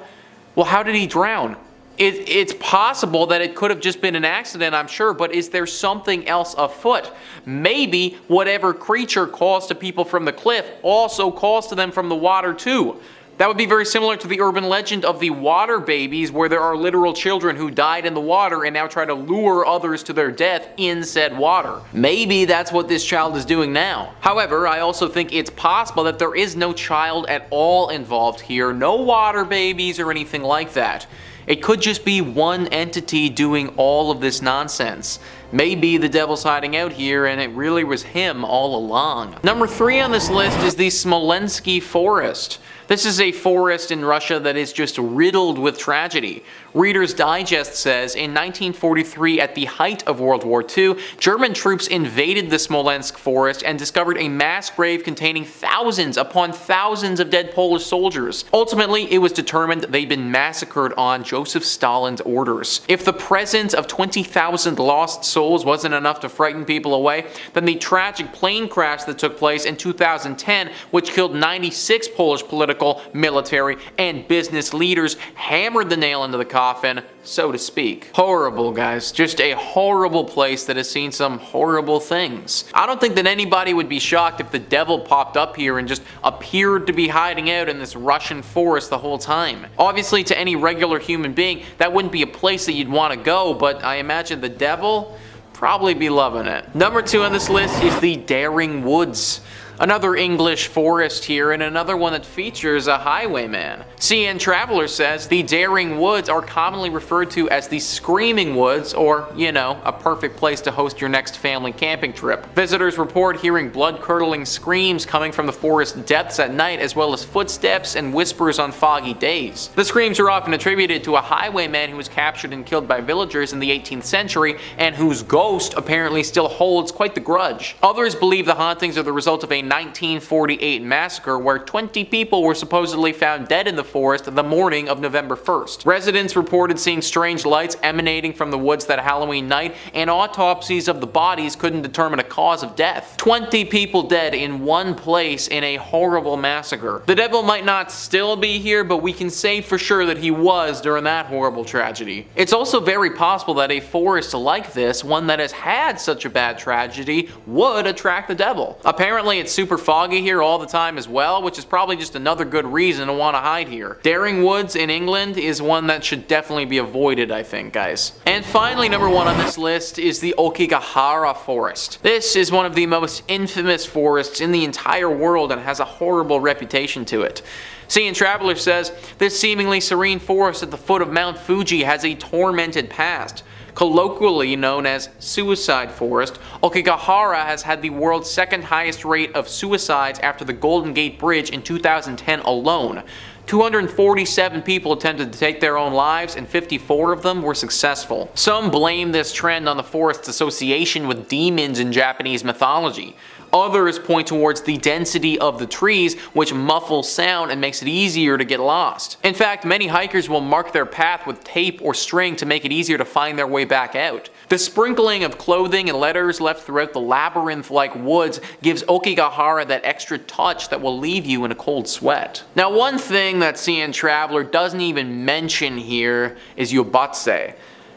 Speaker 2: Well, how did he drown? It's possible that it could have just been an accident, I'm sure, but is there something else afoot? Maybe whatever creature calls to people from the cliff also calls to them from the water too. That would be very similar to the urban legend of the water babies, where there are literal children who died in the water and now try to lure others to their death in said water. Maybe that's what this child is doing now. However, I also think it's possible that there is no child at all involved here, no water babies or anything like that. It could just be one entity doing all of this nonsense. Maybe the devil's hiding out here and it really was him all along. Number 3 on this list is the Smolensky Forest. This is a forest in Russia that is just riddled with tragedy. Reader's Digest says, in 1943, at the height of World War II, German troops invaded the Smolensk forest and discovered a mass grave containing thousands upon thousands of dead Polish soldiers. Ultimately, it was determined they'd been massacred on Joseph Stalin's orders. If the presence of 20,000 lost souls wasn't enough to frighten people away, then the tragic plane crash that took place in 2010, which killed 96 Polish political, military, and business leaders, hammered the nail into the coffin, so to speak. Horrible, guys. Just a horrible place that has seen some horrible things. I don't think that anybody would be shocked if the devil popped up here and just appeared to be hiding out in this Russian forest the whole time. Obviously, to any regular human being, that wouldn't be a place that you'd want to go, but I imagine the devil probably be loving it. Number 2 on this list is the Daring Woods. Another English forest here, and another one that features a highwayman. CN Traveler says the Daring Woods are commonly referred to as the Screaming Woods, or, you know, a perfect place to host your next family camping trip. Visitors report hearing blood-curdling screams coming from the forest depths at night, as well as footsteps and whispers on foggy days. The screams are often attributed to a highwayman who was captured and killed by villagers in the 18th century, and whose ghost apparently still holds quite the grudge. Others believe the hauntings are the result of a 1948 massacre where 20 people were supposedly found dead in the forest the morning of November 1st. Residents reported seeing strange lights emanating from the woods that Halloween night, and autopsies of the bodies couldn't determine a cause of death. 20 people dead in one place in a horrible massacre. The devil might not still be here, but we can say for sure that he was during that horrible tragedy. It's also very possible that a forest like this, one that has had such a bad tragedy, would attract the devil. Apparently it's super foggy here all the time as well, which is probably just another good reason to want to hide here. Daring Woods in England is one that should definitely be avoided, I think, guys. And finally, number 1 on this list is the Okigahara Forest. This is one of the most infamous forests in the entire world and has a horrible reputation to it. Seeing Traveler says, this seemingly serene forest at the foot of Mount Fuji has a tormented past. Colloquially known as Suicide Forest, Okigahara has had the world's second highest rate of suicides after the Golden Gate Bridge in 2010 alone. 247 people attempted to take their own lives and 54 of them were successful. Some blame this trend on the forest's association with demons in Japanese mythology. Others point towards the density of the trees, which muffles sound and makes it easier to get lost. In fact, many hikers will mark their path with tape or string to make it easier to find their way back out. The sprinkling of clothing and letters left throughout the labyrinth-like woods gives Okigahara that extra touch that will leave you in a cold sweat. Now, one thing that Seeing Traveler doesn't even mention here is yobatse.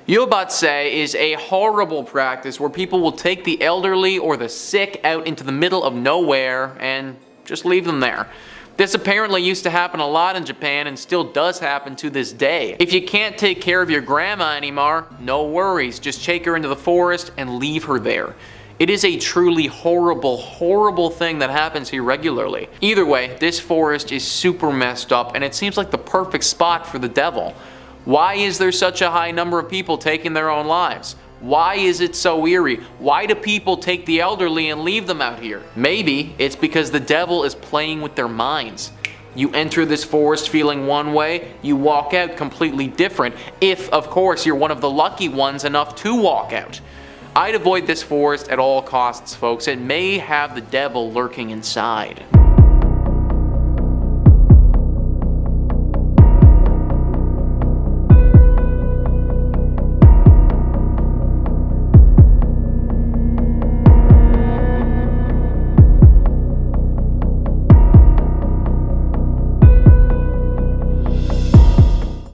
Speaker 2: Yobatse is a horrible practice where people will take the elderly or the sick out into the middle of nowhere and just leave them there. This apparently used to happen a lot in Japan and still does happen to this day. If you can't take care of your grandma anymore, no worries, just take her into the forest and leave her there. It is a truly horrible, horrible thing that happens here regularly. Either way, this forest is super messed up and it seems like the perfect spot for the devil. Why is there such a high number of people taking their own lives? Why is it so eerie? Why do people take the elderly and leave them out here? Maybe it's because the devil is playing with their minds. You enter this forest feeling one way, you walk out completely different, if of course you're one of the lucky ones enough to walk out. I'd avoid this forest at all costs, folks. It may have the devil lurking inside.